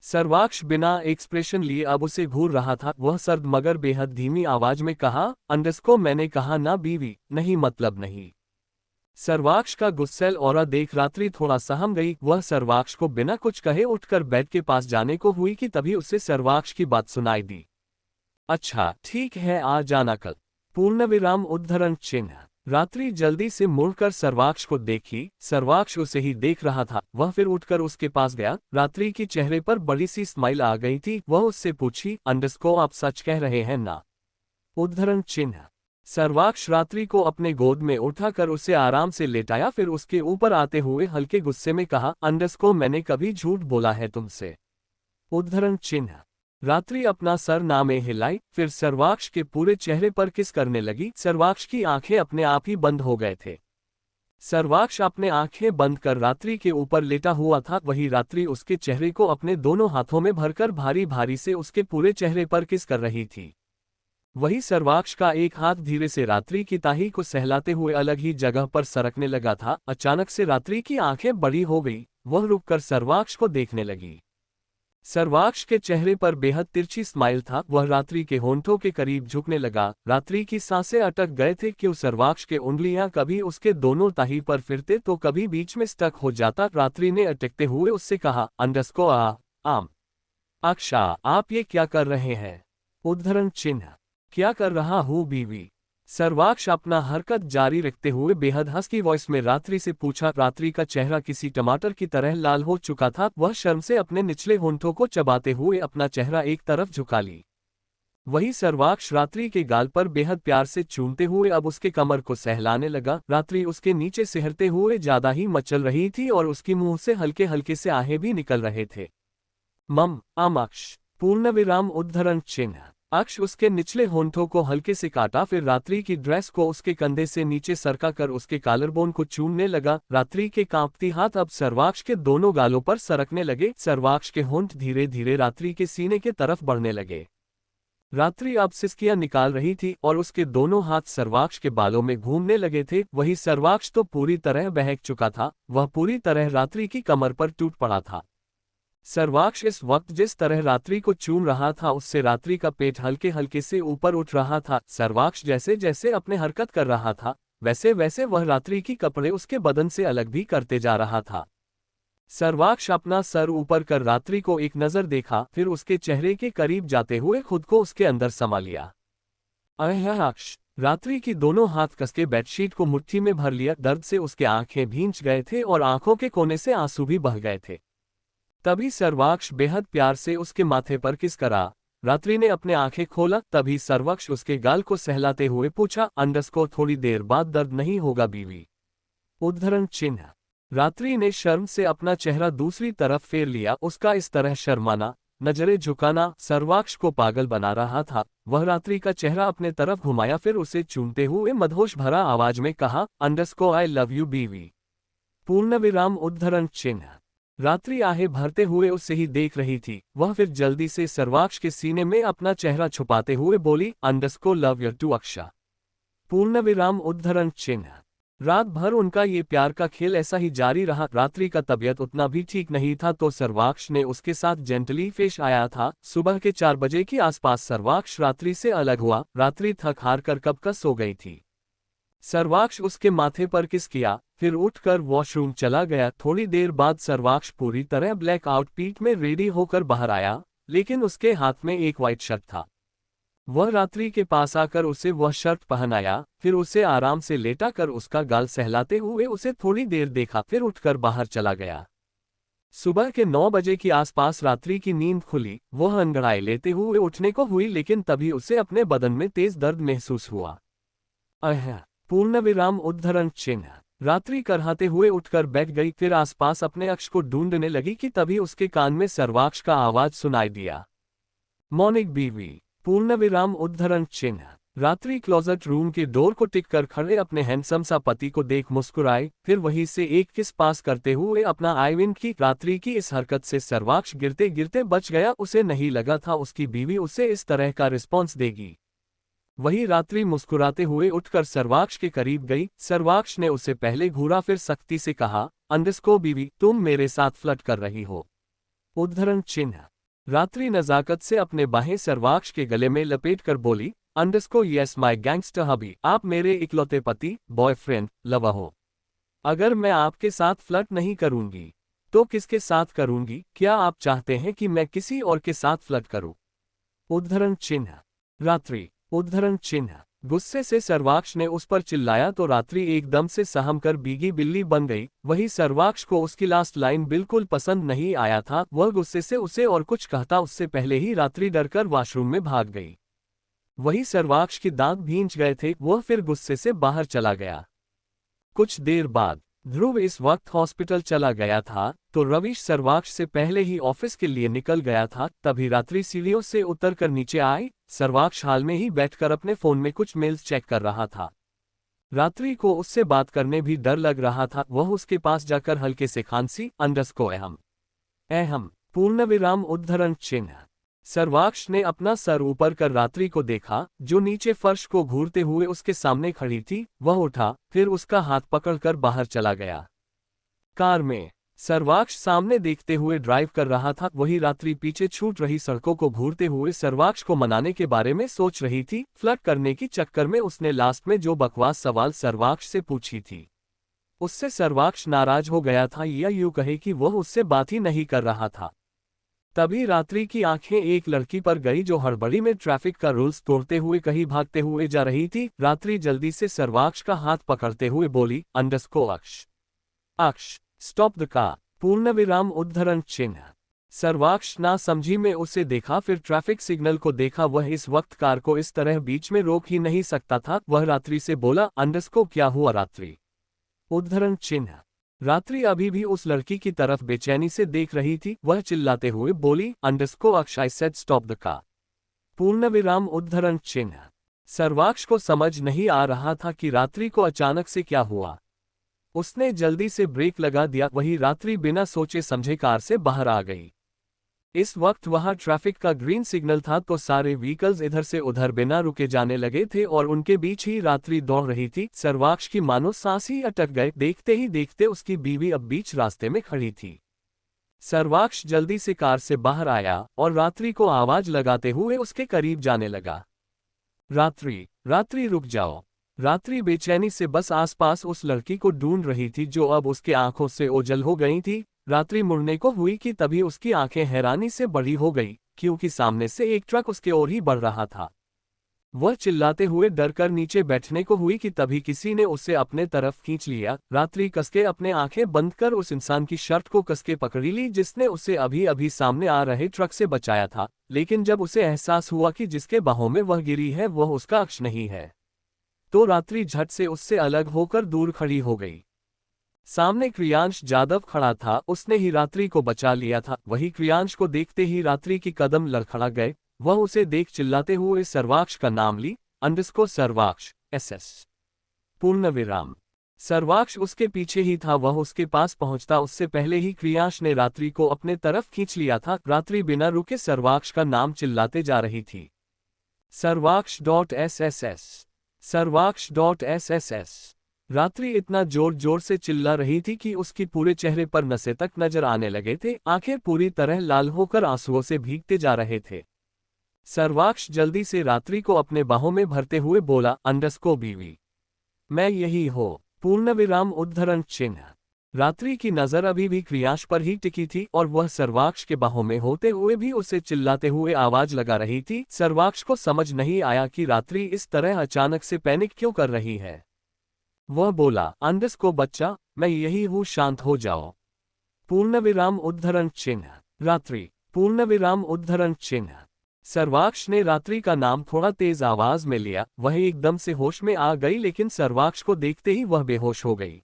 सर्वाक्ष बिना एक्सप्रेशन लिए अब उसे घूर रहा था। वह सर्द मगर बेहद धीमी आवाज में कहा, मैंने कहा ना बीवी, नहीं मतलब नहीं। सर्वाक्ष का गुस्सैल ऑरा देख रात्रि थोड़ा सहम गई। वह सर्वाक्ष को बिना कुछ कहे उठकर बेड के पास जाने को हुई कि तभी उसे सर्वाक्ष की बात सुनाई दी। अच्छा ठीक है, आ जाना कल। पूर्णविराम उद्धरण चिन्ह। रात्रि जल्दी से मुड़कर सर्वाक्ष को देखी। सर्वाक्ष उसे ही देख रहा था। वह फिर उठकर उसके पास गया। रात्रि के चेहरे पर बड़ी सी स्माइल आ गई थी। वह उससे पूछी, आप सच कह रहे हैं ना? उद्धरण चिन्ह। सर्वाक्ष रात्रि को अपने गोद में उठाकर उसे आराम से लेटाया, फिर उसके ऊपर आते हुए हल्के गुस्से में कहा, मैंने कभी झूठ बोला है तुमसे? उद्धरण चिन्ह। रात्रि अपना सर नामे हिलाई, फिर सर्वाक्ष के पूरे चेहरे पर किस करने लगी। सर्वाक्ष की आंखें अपने आप ही बंद हो गए थे। सर्वाक्ष अपने आंखें बंद कर रात्रि के ऊपर लेटा हुआ था, वही रात्रि उसके चेहरे को अपने दोनों हाथों में भरकर भारी भारी से उसके पूरे चेहरे पर किस कर रही थी। वही सर्वाक्ष का एक हाथ धीरे से रात्रि की ताही को सहलाते हुए अलग ही जगह पर सरकने लगा था। अचानक से रात्रि की आंखें बड़ी हो गई, वह रुककर सर्वाक्ष को देखने लगी। सर्वाक्ष के चेहरे पर बेहद तिरछी स्माइल था, वह रात्रि के होंठों के करीब झुकने लगा। रात्रि की सांसें अटक गए थे कि सर्वाक्ष के उंगलियां कभी उसके दोनों ताही पर फिरते तो कभी बीच में स्टक हो जाता। रात्रि ने अटकते हुए उससे कहा, अंडरस्को आम अक्षा, आप ये क्या कर रहे हैं। उद्धरण चिन्ह, क्या कर रहा हूँ बीवी। सर्वाक्ष अपना हरकत जारी रखते हुए बेहद हस्की वॉइस में रात्रि से पूछा। रात्रि का चेहरा किसी टमाटर की तरह लाल हो चुका था, वह शर्म से अपने निचले होंठों को चबाते हुए अपना चेहरा एक तरफ झुका ली। वही सर्वाक्ष रात्रि के गाल पर बेहद प्यार से चूमते हुए अब उसके कमर को सहलाने लगा। रात्रि उसके नीचे सिहरते हुए ज्यादा ही मचल रही थी और उसकी मुंह से हल्के हल्के से आहें भी निकल रहे थे। अक्ष पूर्णविराम उद्धरण चिन्ह। अक्ष उसके निचले होंठों को हल्के से काटा, फिर रात्रि की ड्रेस को उसके कंधे से नीचे सरका कर उसके कॉलरबोन को चूमने लगा। रात्रि के कांपती हाथ अब सर्वाक्ष के दोनों गालों पर सरकने लगे। सर्वाक्ष के होंठ धीरे धीरे रात्रि के सीने के तरफ बढ़ने लगे। रात्रि अब सिसकियां निकाल रही थी और उसके दोनों हाथ सर्वाक्ष के बालों में घूमने लगे थे। वही सर्वाक्ष तो पूरी तरह बहक चुका था, वह पूरी तरह रात्रि की कमर पर टूट पड़ा था। सर्वाक्ष इस वक्त जिस तरह रात्रि को चूम रहा था उससे रात्रि का पेट हल्के हल्के से ऊपर उठ रहा था। सर्वाक्ष जैसे जैसे अपने हरकत कर रहा था वैसे वैसे वह रात्रि की कपड़े उसके बदन से अलग भी करते जा रहा था। सर्वाक्ष अपना सर ऊपर कर रात्रि को एक नजर देखा, फिर उसके चेहरे के करीब जाते हुए खुद को उसके अंदर समा लिया। अक्ष रात्रि की दोनों हाथ कसके बेडशीट को मुट्ठी में भर लिया। दर्द से उसके आंखें भींच गए थे और आंखों के कोने से आंसू भी बह गए थे। तभी सर्वाक्ष बेहद प्यार से उसके माथे पर किस करा। रात्रि ने अपने आंखें खोला, तभी सर्वाक्ष उसके गाल को सहलाते हुए पूछा, अंडरस्कोर थोड़ी देर बाद दर्द नहीं होगा बीवी। उद्धरण चिन्ह। रात्रि ने शर्म से अपना चेहरा दूसरी तरफ फेर लिया। उसका इस तरह शर्माना, नजरें झुकाना सर्वाक्ष को पागल बना रहा था। वह रात्रि का चेहरा अपने तरफ घुमाया, फिर उसे चूमते हुए मदहोश भरा आवाज में कहा, अंडरस्कोर आई लव यू बीवी। पूर्णविराम उद्धरण चिन्ह। रात्रि आहें भरते हुए उससे ही देख रही थी। वह फिर जल्दी से सर्वाक्ष के सीने में अपना चेहरा छुपाते हुए बोली, अंडरस्कोर लव यू टू अक्षा। पूर्णविराम उद्धरण चिन्ह। रात भर उनका ये प्यार का खेल ऐसा ही जारी रहा। रात्रि का तबीयत उतना भी ठीक नहीं था तो सर्वाक्ष ने उसके साथ जेंटली पेश आया था। सुबह के 4 बजे के आसपास सर्वाक्ष रात्रि से अलग हुआ। रात्रि थक हार कर कब का सो गई थी। सर्वाक्ष उसके माथे पर किस किया, फिर उठकर वॉशरूम चला गया। थोड़ी देर बाद सर्वाक्ष पूरी तरह ब्लैक आउटफिट में रेडी होकर बाहर आया, लेकिन उसके हाथ में एक व्हाइट शर्ट था। वह रात्रि के पास आकर उसे वह शर्ट पहनाया, फिर उसे आराम से लेटा कर उसका गाल सहलाते हुए उसे थोड़ी देर देखा, फिर उठकर बाहर चला गया। सुबह के 9 बजे के आसपास रात्रि की नींद खुली। वह अंगड़ाई लेते हुए उठने को हुई, लेकिन तभी उसे अपने बदन में तेज दर्द महसूस हुआ। पूर्णविराम उद्धरण चिन्ह। रात्रि करहाते हुए उठकर बैठ गई, फिर आसपास अपने अक्ष को ढूंढने लगी कि तभी उसके कान में सर्वाक्ष का आवाज सुनाई दिया, मॉर्निंग बीवी। पूर्णविराम उद्धरण चिन्ह। रात्रि क्लोजेट रूम के डोर को टिक कर खड़े अपने हैंडसम सा पति को देख मुस्कुराए, फिर वहीं से एक किस पास करते हुए अपना आईविन की। रात्रि की इस हरकत से सर्वाक्ष गिरते गिरते बच गया। उसे नहीं लगा था उसकी बीवी उसे इस तरह का रिस्पॉन्स देगी। वही रात्रि मुस्कुराते हुए उठकर सर्वाक्ष के करीब गई। सर्वाक्ष ने उसे पहले घूरा, फिर सख्ती से कहा, अंडरस्कोर बीवी, तुम मेरे साथ फ्लर्ट कर रही हो। उद्धरण चिन्ह। रात्रि नजाकत से अपने बाहें सर्वाक्ष के गले में लपेट कर बोली, अंडरस्कोर यस माय गैंगस्टर हबी, आप मेरे इकलौते पति, बॉयफ्रेंड, लवर हो। अगर मैं आपके साथ फ्लर्ट नहीं करूंगी तो किसके साथ करूंगी? क्या आप चाहते हैं कि मैं किसी और के साथ फ्लर्ट करूं? उद्धरण चिन्ह। रात्रि। उद्धरण चिन्ह। गुस्से से सर्वाक्ष ने उस पर चिल्लाया तो रात्रि एकदम से सहम कर बीगी बिल्ली बन गई। वही सर्वाक्ष को उसकी लास्ट लाइन बिल्कुल पसंद नहीं आया था। वह गुस्से से उसे और कुछ कहता उससे पहले ही रात्रि डरकर वॉशरूम में भाग गई। वही सर्वाक्ष के दांत भींच गए थे। वह फिर गुस्से से बाहर चला गया। कुछ देर बाद ध्रुव इस वक्त हॉस्पिटल चला गया था तो रवीश सर्वाक्ष से पहले ही ऑफिस के लिए निकल गया था। तभी रात्रि सीढ़ियों से उतरकर नीचे आई। सर्वाक्ष हाल में ही बैठकर अपने फोन में कुछ मेल्स चेक कर रहा था। रात्रि को उससे बात करने भी डर लग रहा था। वह उसके पास जाकर हल्के से खांसी _ अहम पूर्णविराम उद्धरण चिन्ह। सर्वाक्ष ने अपना सर ऊपर कर रात्रि को देखा जो नीचे फर्श को घूरते हुए उसके सामने खड़ी थी। वह उठा, फिर उसका हाथ पकड़कर बाहर चला गया। कार में सर्वाक्ष सामने देखते हुए ड्राइव कर रहा था। वही रात्रि पीछे छूट रही सड़कों को घूरते हुए सर्वाक्ष को मनाने के बारे में सोच रही थी। फ्लर्ट करने की चक्कर में उसने लास्ट में जो बकवास सवाल सर्वाक्ष से पूछी थी उससे सर्वाक्ष नाराज हो गया था, या यूं कहे कि वह उससे बात ही नहीं कर रहा था। तभी रात्रि की आंखें एक लड़की पर गई जो हड़बड़ी में ट्रैफिक का रूल्स तोड़ते हुए कहीं भागते हुए जा रही थी। रात्रि जल्दी से सर्वाक्ष का हाथ पकड़ते हुए बोली अक्ष स्टॉप द कार पूर्णविराम उद्धरण चिन्ह। सर्वाक्ष ना समझी में उसे देखा, फिर ट्रैफिक सिग्नल को देखा। वह इस वक्त कार को इस तरह बीच में रोक ही नहीं सकता था। वह रात्रि से बोला क्या हुआ रात्रि उद्धरण चिन्ह। रात्रि अभी भी उस लड़की की तरफ बेचैनी से देख रही थी। वह चिल्लाते हुए बोली अक्ष I said stop the car पूर्णविराम उद्धरण चिन्ह। सर्वाक्ष को समझ नहीं आ रहा था कि रात्रि को अचानक से क्या हुआ। उसने जल्दी से ब्रेक लगा दिया। वही रात्रि बिना सोचे समझे कार से बाहर आ गई। इस वक्त वहां ट्रैफिक का ग्रीन सिग्नल था तो सारे व्हीकल्स इधर से उधर बिना रुके जाने लगे थे और उनके बीच ही रात्रि दौड़ रही थी। सर्वाक्ष की मानो सांस ही अटक गए। देखते ही देखते उसकी बीवी अब बीच रास्ते में खड़ी थी। सर्वाक्ष जल्दी से कार से बाहर आया और रात्रि को आवाज लगाते हुए उसके करीब जाने लगा। रात्रि रुक जाओ। रात्रि बेचैनी से बस आसपास उस लड़की को ढूंढ रही थी जो अब उसके आंखों से ओझल हो गई थी। रात्रि मुड़ने को हुई कि तभी उसकी आंखें हैरानी से बड़ी हो गई क्योंकि सामने से एक ट्रक उसके ओर ही बढ़ रहा था। वह चिल्लाते हुए डरकर नीचे बैठने को हुई कि तभी किसी ने उसे अपने तरफ खींच लिया। रात्रि कसके अपने आंखें बंद कर उस इंसान की शर्ट को कसके पकड़ी ली जिसने उसे अभी अभी सामने आ रहे ट्रक से बचाया था। लेकिन जब उसे एहसास हुआ कि जिसके बाहों में वह गिरी है वह उसका अक्ष नहीं है तो रात्रि झट से उससे अलग होकर दूर खड़ी हो गई। सामने क्रियांश जादव खड़ा था। उसने ही रात्रि को बचा लिया था। वही क्रियांश को देखते ही रात्रि की कदम लड़खड़ा गए। वह उसे देख चिल्लाते हुए सर्वाक्ष का नाम ली सर्वाक्ष SS पूर्णविराम। सर्वाक्ष उसके पीछे ही था। वह उसके पास पहुंचता उससे पहले ही क्रियांश ने रात्रि को अपने तरफ खींच लिया था। रात्रि बिना रुके सर्वाक्ष का नाम चिल्लाते जा रही थी सर्वाक्ष.SSS। रात्रि इतना जोर जोर से चिल्ला रही थी कि उसकी पूरे चेहरे पर नसें तक नजर आने लगे थे। आंखें पूरी तरह लाल होकर आंसुओं से भीगते जा रहे थे। सर्वाक्ष जल्दी से रात्रि को अपने बाहों में भरते हुए बोला बीवी मैं यही हो पूर्णविराम उद्धरण चिन्ह। रात्रि की नजर अभी भी क्रियांश पर ही टिकी थी और वह सर्वाक्ष के बाहों में होते हुए भी उसे चिल्लाते हुए आवाज लगा रही थी। सर्वाक्ष को समझ नहीं आया कि रात्रि इस तरह अचानक से पैनिक क्यों कर रही है। वह बोला बच्चा मैं यही हूँ शांत हो जाओ पूर्णविराम उद्धरण चिन्ह। रात्रि पूर्णविराम उद्धरण चिन्ह। सर्वाक्ष ने रात्रि का नाम थोड़ा तेज आवाज में लिया। वह एकदम से होश में आ गई लेकिन सर्वाक्ष को देखते ही वह बेहोश हो गई।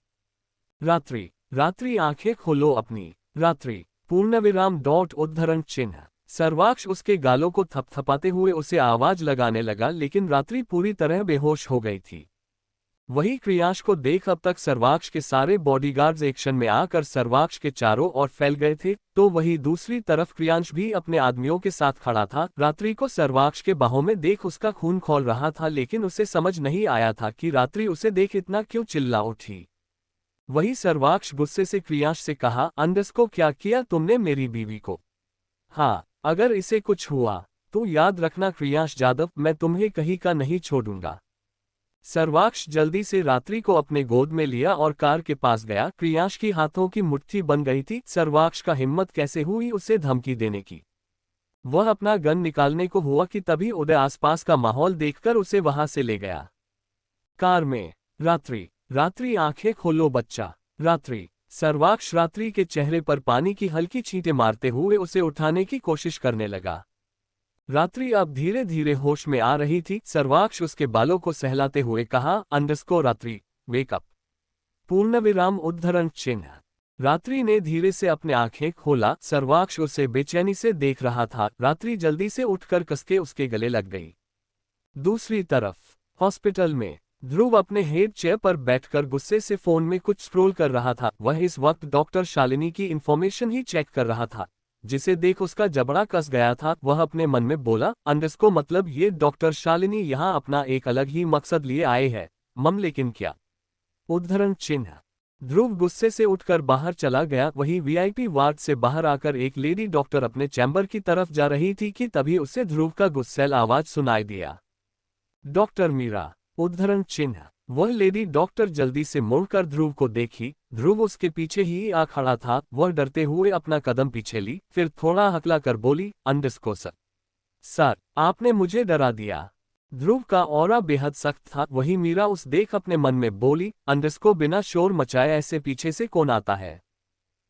रात्रि आंखें खोलो अपनी। रात्रि पूर्णविराम उद्धरण चिन्ह। सर्वाक्ष उसके गालों को थपथपाते हुए उसे आवाज लगाने लगा लेकिन रात्रि पूरी तरह बेहोश हो गई थी। वही क्रियांश को देख अब तक सर्वाक्ष के सारे बॉडीगार्ड्स एक्शन में आकर सर्वाक्ष के चारों ओर फैल गए थे तो वही दूसरी तरफ क्रियांश भी अपने आदमियों के साथ खड़ा था। रात्रि को सर्वाक्ष के बाहों में देख उसका खून खौल रहा था लेकिन उसे समझ नहीं आया था कि रात्रि उसे देख इतना क्यों चिल्ला उठी। वही सर्वाक्ष गुस्से से क्रियांश से कहा क्या किया तुमने मेरी बीवी को? हाँ, अगर इसे कुछ हुआ तो याद रखना क्रियांश जादव मैं तुम्हें कहीं का नहीं छोड़ूंगा। सर्वाक्ष जल्दी से रात्रि को अपने गोद में लिया और कार के पास गया। क्रियांश की हाथों की मुट्ठी बन गई थी। सर्वाक्ष का हिम्मत कैसे हुई उसे धमकी देने की। वह अपना गन निकालने को हुआ कि तभी उदय आसपास का माहौल देखकर उसे वहां से ले गया। कार में रात्रि आंखें खोलो बच्चा। रात्रि सर्वाक्ष रात्रि के चेहरे पर पानी की हल्की छींटे मारते हुए उसे उठाने की कोशिश करने लगा। रात्रि अब धीरे धीरे होश में आ रही थी। सर्वाक्ष उसके बालों को सहलाते हुए कहा रात्रि वेक अप पूर्णविराम उद्धरण चिन्ह। रात्रि ने धीरे से अपने आंखें खोला। सर्वाक्ष उसे बेचैनी से देख रहा था। रात्रि जल्दी से उठकर कसके उसके गले लग गई। दूसरी तरफ हॉस्पिटल में ध्रुव अपने हेड चेयर पर बैठकर गुस्से से फोन में कुछ स्क्रॉल कर रहा था। वह इस वक्त डॉक्टर शालिनी की इंफॉर्मेशन ही चेक कर रहा था, जिसे देख उसका जबड़ा कस गया था। वह अपने मन में बोला, अंडरस्को मतलब ये डॉक्टर शालिनी यहाँ अपना एक अलग ही मकसद लिए आए हैं। लेकिन क्या? उद्धरण चिन्ह। ध्रुव गुस्से से उठकर बाहर चला गया। वही वीआईपी वार्ड से बाहर आकर एक लेडी डॉक्टर अपने चैम्बर की तरफ जा रही थी कि तभी उसे ध्रुव का गुस्सैल आवाज सुनाई दिया, डॉक्टर मीरा। उद्धरण चिन्ह। वह लेडी डॉक्टर जल्दी से मुड़कर ध्रुव को देखी। ध्रुव उसके पीछे ही आ खड़ा था। वह डरते हुए अपना कदम पीछे ली, फिर थोड़ा हकला कर बोली, अंडरस्को सर, आपने मुझे डरा दिया। ध्रुव का ऑरा बेहद सख्त था। वही मीरा उस देख अपने मन में बोली, अंडरस्को बिना शोर मचाए ऐसे पीछे से कौन आता है?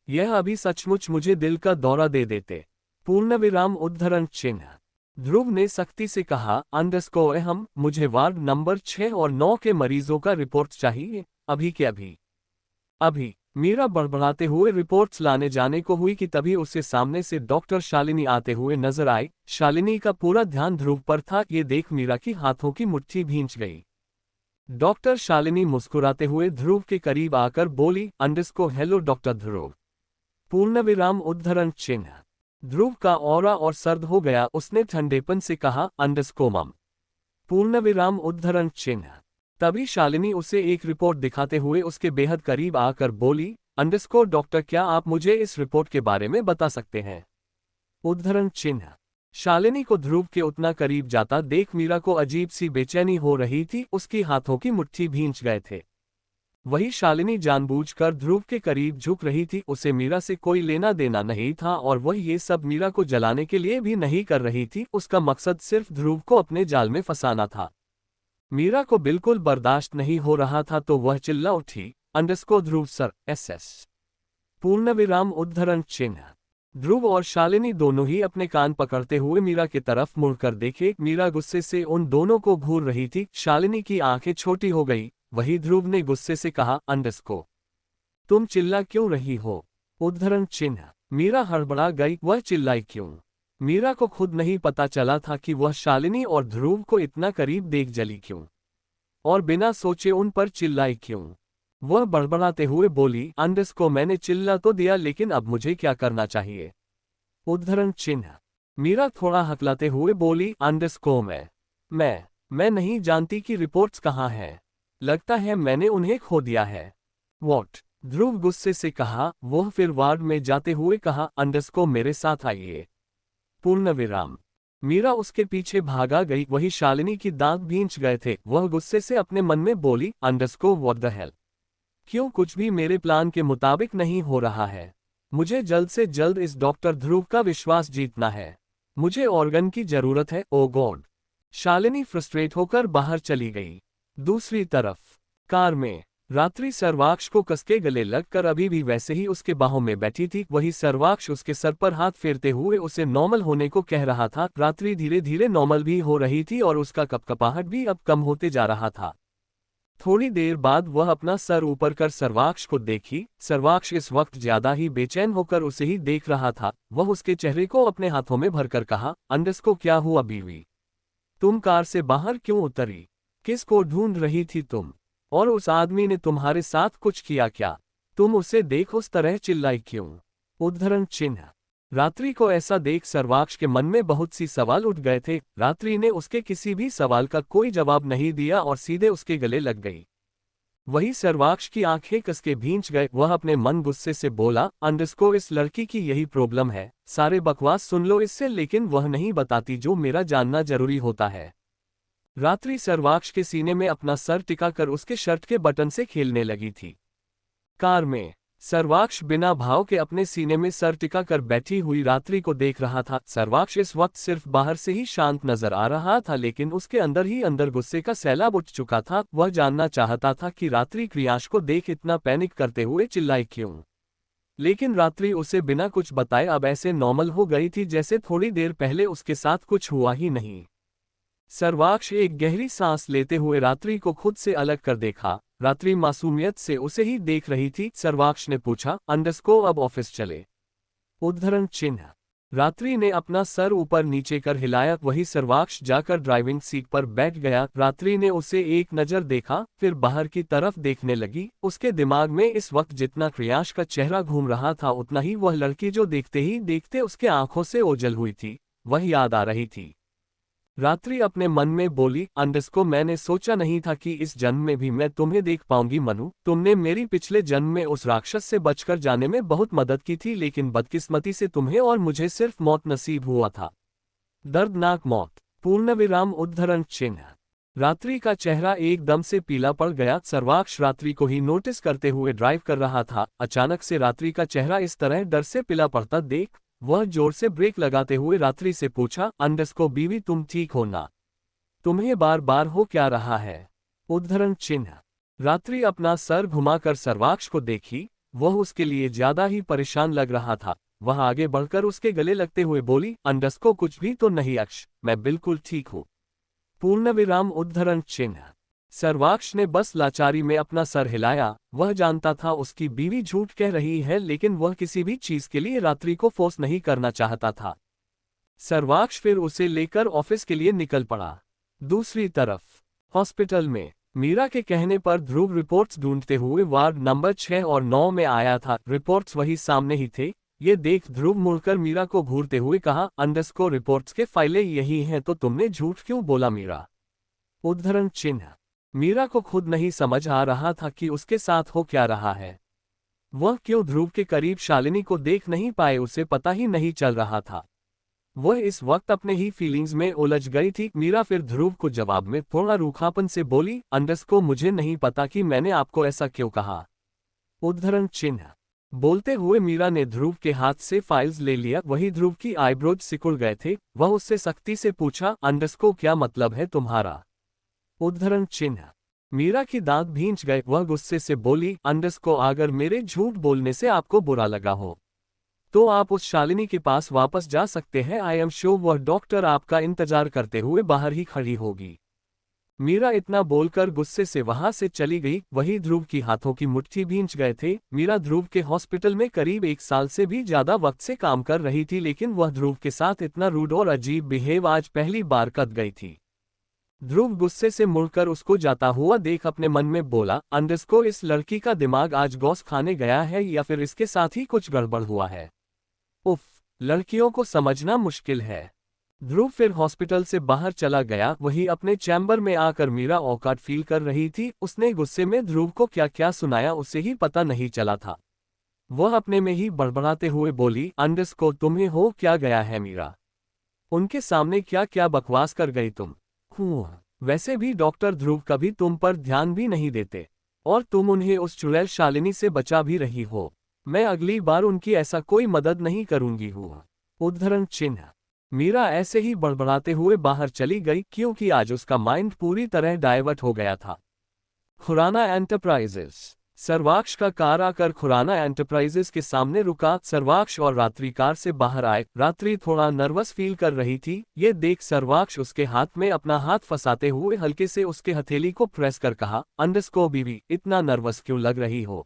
यह अभी सचमुच मुझे दिल का दौरा दे देते। पूर्णविराम उद्धरण चिन्ह। ध्रुव ने सख्ती से कहा, अंडरस्को मुझे वार्ड नंबर 6 और 9 के मरीजों का रिपोर्ट चाहिए, अभी के अभी। मीरा बड़बड़ाते हुए रिपोर्ट्स लाने जाने को हुई कि तभी उसके सामने से डॉक्टर शालिनी आते हुए नजर आई। शालिनी का पूरा ध्यान ध्रुव पर था। ये देख मीरा की हाथों की मुट्ठी भींच गई। डॉक्टर शालिनी मुस्कुराते हुए ध्रुव के करीब आकर बोली, अंडरस्को हेलो डॉक्टर ध्रुव। पूर्णविराम उद्धरण चिन्ह। ध्रुव का ऑरा और सर्द हो गया। उसने ठंडेपन से कहा, अंडरस्को मम। पूर्णविराम उद्धरण चिन्ह। तभी शालिनी उसे एक रिपोर्ट दिखाते हुए उसके बेहद करीब आकर बोली, अंडरस्को डॉक्टर क्या आप मुझे इस रिपोर्ट के बारे में बता सकते हैं? उद्धरण चिन्ह। शालिनी को ध्रुव के उतना करीब जाता देख मीरा को अजीब सी बेचैनी हो रही थी। उसकी हाथों की मुट्ठी भींच गए थे। वही शालिनी जानबूझकर ध्रुव के करीब झुक रही थी। उसे मीरा से कोई लेना देना नहीं था और वह ये सब मीरा को जलाने के लिए भी नहीं कर रही थी। उसका मकसद सिर्फ ध्रुव को अपने जाल में फंसाना था। मीरा को बिल्कुल बर्दाश्त नहीं हो रहा था तो वह चिल्ला उठी, अंडरस्को ध्रुव सर SS। पूर्णविराम उद्धरण चिन्ह। ध्रुव और शालिनी दोनों ही अपने कान पकड़ते हुए मीरा की तरफ मुड़कर देखे। मीरा गुस्से से उन दोनों को घूर रही थी। शालिनी की आंखें छोटी हो गई। वही ध्रुव ने गुस्से से कहा, अंडरस्को तुम चिल्ला क्यों रही हो? उद्धरण चिन्ह। मीरा हड़बड़ा गई। वह चिल्लाई क्यों? मीरा को खुद नहीं पता चला था कि वह शालिनी और ध्रुव को इतना करीब देख जली क्यों और बिना सोचे उन पर चिल्लाई क्यों। वह बड़बड़ाते हुए बोली, अंडरस्को मैंने चिल्ला तो दिया लेकिन अब मुझे क्या करना चाहिए? उद्धरण चिन्ह। मीरा थोड़ा हकलाते हुए बोली, अंडरस्को मैं नहीं जानती कि रिपोर्ट्स कहाँ हैं। लगता है मैंने उन्हें खो दिया है। वॉट? ध्रुव गुस्से से कहा। वह फिर वार्ड में जाते हुए कहा, अंडरस्को मेरे साथ आइए। पूर्णविराम। मीरा उसके पीछे भागा गई। वही शालिनी की दांत भींच गए थे। वह गुस्से से अपने मन में बोली, अंडरस्को व्हाट द हेल? क्यों कुछ भी मेरे प्लान के मुताबिक नहीं हो रहा है? मुझे जल्द से जल्द इस डॉक्टर ध्रुव का विश्वास जीतना है। मुझे ऑर्गन की जरूरत है, ओ गॉड। शालिनी फ्रस्ट्रेट होकर बाहर चली गई। दूसरी तरफ कार में रात्रि सर्वाक्ष को कसके गले लगकर अभी भी वैसे ही उसके बाहों में बैठी थी। वही सर्वाक्ष उसके सर पर हाथ फेरते हुए उसे नॉर्मल होने को कह रहा था। रात्रि धीरे धीरे नॉर्मल भी हो रही थी और उसका कपकपाहट भी अब कम होते जा रहा था। थोड़ी देर बाद वह अपना सर ऊपर कर सर्वाक्ष को देखी। सर्वाक्ष इस वक्त ज्यादा ही बेचैन होकर उसे ही देख रहा था। वह उसके चेहरे को अपने हाथों में भरकर कहा, अंडरस्को क्या हुआ बीवी? तुम कार से बाहर क्यों उतरी? किसको ढूंढ रही थी तुम? और उस आदमी ने तुम्हारे साथ कुछ किया क्या? तुम उसे देख उस तरह चिल्लाई क्यों? उद्धरण चिन्ह। रात्रि को ऐसा देख सर्वाक्ष के मन में बहुत सी सवाल उठ गए थे। रात्रि ने उसके किसी भी सवाल का कोई जवाब नहीं दिया और सीधे उसके गले लग गई। वही सर्वाक्ष की आंखें कसके भींच गए। वह अपने मन गुस्से से बोला, अंडरस्को इस लड़की की यही प्रॉब्लम है। सारे बकवास सुन लो इससे, लेकिन वह नहीं बताती जो मेरा जानना जरूरी होता है। रात्रि सर्वाक्ष के सीने में अपना सर टिकाकर उसके शर्ट के बटन से खेलने लगी थी। कार में सर्वाक्ष बिना भाव के अपने सीने में सर टिकाकर बैठी हुई रात्रि को देख रहा था। सर्वाक्ष इस वक्त सिर्फ बाहर से ही शांत नजर आ रहा था, लेकिन उसके अंदर ही अंदर गुस्से का सैलाब उठ चुका था। वह जानना चाहता था कि रात्रि क्रियांश को देख इतना पैनिक करते हुए चिल्लाई क्यों, लेकिन रात्रि उसे बिना कुछ बताए अब ऐसे नॉर्मल हो गई थी जैसे थोड़ी देर पहले उसके साथ कुछ हुआ ही नहीं। सर्वाक्ष एक गहरी सांस लेते हुए रात्रि को खुद से अलग कर देखा। रात्रि मासूमियत से उसे ही देख रही थी। सर्वाक्ष ने पूछा, अंडरस्को अब ऑफिस चले? उद्धरण चिन्ह। रात्रि ने अपना सर ऊपर नीचे कर हिलाया। वही सर्वाक्ष जाकर ड्राइविंग सीट पर बैठ गया। रात्रि ने उसे एक नजर देखा, फिर बाहर की तरफ देखने लगी। उसके दिमाग में इस वक्त जितना क्रियाश का चेहरा घूम रहा था, उतना ही वह लड़की जो देखते ही देखते उसके आंखों से ओझल हुई थी, वह याद आ रही थी। रात्रि अपने मन में बोली, अंडरस्को मैंने सोचा नहीं था कि इस जन्म में भी मैं तुम्हें देख पाऊंगी मनु। तुमने मेरी पिछले जन्म में उस राक्षस से बचकर जाने में बहुत मदद की थी, लेकिन बदकिस्मती से तुम्हें और मुझे सिर्फ मौत नसीब हुआ था। दर्दनाक मौत। पूर्णविराम उद्धरण चिन्ह। रात्रि का चेहरा एकदम से पीला पड़ गया। सर्वाक्ष रात्रि को ही नोटिस करते हुए ड्राइव कर रहा था। अचानक से रात्रि का चेहरा इस तरह डर से पीला पड़ता देख वह जोर से ब्रेक लगाते हुए रात्रि से पूछा, अंडरस्को बीवी तुम ठीक हो ना? तुम्हें बार बार हो क्या रहा है? उद्धरण चिन्ह। रात्रि अपना सर घुमाकर सर्वाक्ष को देखी। वह उसके लिए ज्यादा ही परेशान लग रहा था। वह आगे बढ़कर उसके गले लगते हुए बोली, अंडरस्को कुछ भी तो नहीं अक्ष, मैं बिल्कुल ठीक हूँ। पूर्णविराम उद्धरण चिन्ह। सर्वाक्ष ने बस लाचारी में अपना सर हिलाया। वह जानता था उसकी बीवी झूठ कह रही है, लेकिन वह किसी भी चीज के लिए रात्रि को फोर्स नहीं करना चाहता था। सर्वाक्ष फिर उसे लेकर ऑफिस के लिए निकल पड़ा। दूसरी तरफ हॉस्पिटल में मीरा के कहने पर ध्रुव रिपोर्ट्स ढूंढते हुए वार्ड नंबर 6 और 9 में आया था। रिपोर्ट्स वही सामने ही थे। ये देख ध्रुव मुड़कर मीरा को घूरते हुए कहा, अंडरस्को रिपोर्ट्स के फाइलें यही हैं तो तुमने झूठ क्यों बोला मीरा? उद्धरण चिन्ह। मीरा को खुद नहीं समझ आ रहा था कि उसके साथ हो क्या रहा है। वह क्यों ध्रुव के करीब शालिनी को देख नहीं पाए, उसे पता ही नहीं चल रहा था। वह इस वक्त अपने ही फीलिंग्स में उलझ गई थी। मीरा फिर ध्रुव को जवाब में थोड़ा रूखापन से बोली, अंडरस्को मुझे नहीं पता कि मैंने आपको ऐसा क्यों कहा। उद्धरण चिन्ह। बोलते हुए मीरा ने ध्रुव के हाथ से फाइल्स ले लिया। वही ध्रुव की आईब्रोज सिकुड़ गए थे। वह उससे सख्ती से पूछा, अंडरस्को क्या मतलब है तुम्हारा? उद्धरण चिन्ह। मीरा की दांत भींच गए। वह गुस्से से बोली, अंडरस्को अगर मेरे झूठ बोलने से आपको बुरा लगा हो तो आप उस शालिनी के पास वापस जा सकते हैं। आई एम श्योर वह डॉक्टर आपका इंतजार करते हुए बाहर ही खड़ी होगी। मीरा इतना बोलकर गुस्से से वहां से चली गई। वही ध्रुव की हाथों की मुट्ठी भींच गए थे। मीरा ध्रुव के हॉस्पिटल में करीब 1 साल से भी ज्यादा वक्त से काम कर रही थी, लेकिन वह ध्रुव के साथ इतना रूड और अजीब बिहेव आज पहली बार कर गई थी। ध्रुव गुस्से से मुड़कर उसको जाता हुआ देख अपने मन में बोला, अंडरस्को इस लड़की का दिमाग आज गौस खाने गया है या फिर इसके साथ ही कुछ गड़बड़ हुआ है। उफ, लड़कियों को समझना मुश्किल है। ध्रुव फिर हॉस्पिटल से बाहर चला गया। वही अपने चैम्बर में आकर मीरा औकात फील कर रही थी। उसने गुस्से में ध्रुव को क्या क्या सुनाया उसे ही पता नहीं चला था। वह अपने में ही बड़बड़ाते हुए बोली, अंडरस्को तुम्हें हो क्या गया है मीरा? उनके सामने क्या क्या बकवास कर गई तुम? वैसे भी डॉक्टर ध्रुव कभी तुम पर ध्यान भी नहीं देते और तुम उन्हें उस चुड़ैल शालिनी से बचा भी रही हो। मैं अगली बार उनकी ऐसा कोई मदद नहीं करूंगी। हुआ। उद्धरण चिन्ह। मीरा ऐसे ही बड़बड़ाते हुए बाहर चली गई, क्योंकि आज उसका माइंड पूरी तरह डाइवर्ट हो गया था। खुराना एंटरप्राइजेस। सर्वाक्ष का कार आकर खुराना एंटरप्राइजेस के सामने रुका। सर्वाक्ष और रात्रि कार से बाहर आए। रात्रि थोड़ा नर्वस फील कर रही थी। ये देख सर्वाक्ष उसके हाथ में अपना हाथ फंसाते हुए हल्के से उसके हथेली को प्रेस कर कहा, अंडरस्को बीवी इतना नर्वस क्यों लग रही हो?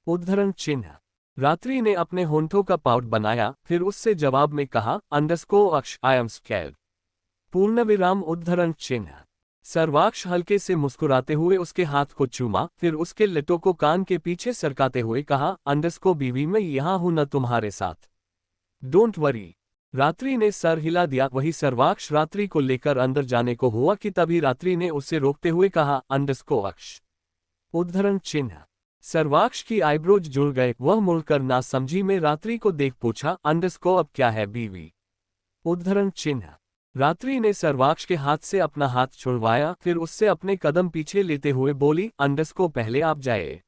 उद्धरण चिन्ह। रात्रि ने अपने होंठों का पाउट बनाया, फिर उससे जवाब में कहा, अंडरस्को अक्ष आई एम स्कैर्ड। पूर्णविराम उद्धरण चिन्ह। सर्वाक्ष हल्के से मुस्कुराते हुए उसके हाथ को चूमा, फिर उसके लटों को कान के पीछे सरकाते हुए कहा, अंडरस्को बीवी मैं यहाँ हूं न तुम्हारे साथ। Don't worry. रात्रि ने सर हिला दिया। वही सर्वाक्ष रात्रि को लेकर अंदर जाने को हुआ कि तभी रात्रि ने उसे रोकते हुए कहा, अंडरस्को अक्ष। उद्धरण चिन्ह। सर्वाक्ष की आईब्रोज जुड़ गए। वह मुड़कर नासमझी में रात्रि को देख पूछा, अंडरस्को अब क्या है बीवी? उद्धरण चिन्ह। रात्रि ने सर्वाक्ष के हाथ से अपना हाथ छुड़वाया, फिर उससे अपने कदम पीछे लेते हुए बोली, अंडरस्को पहले आप जाए।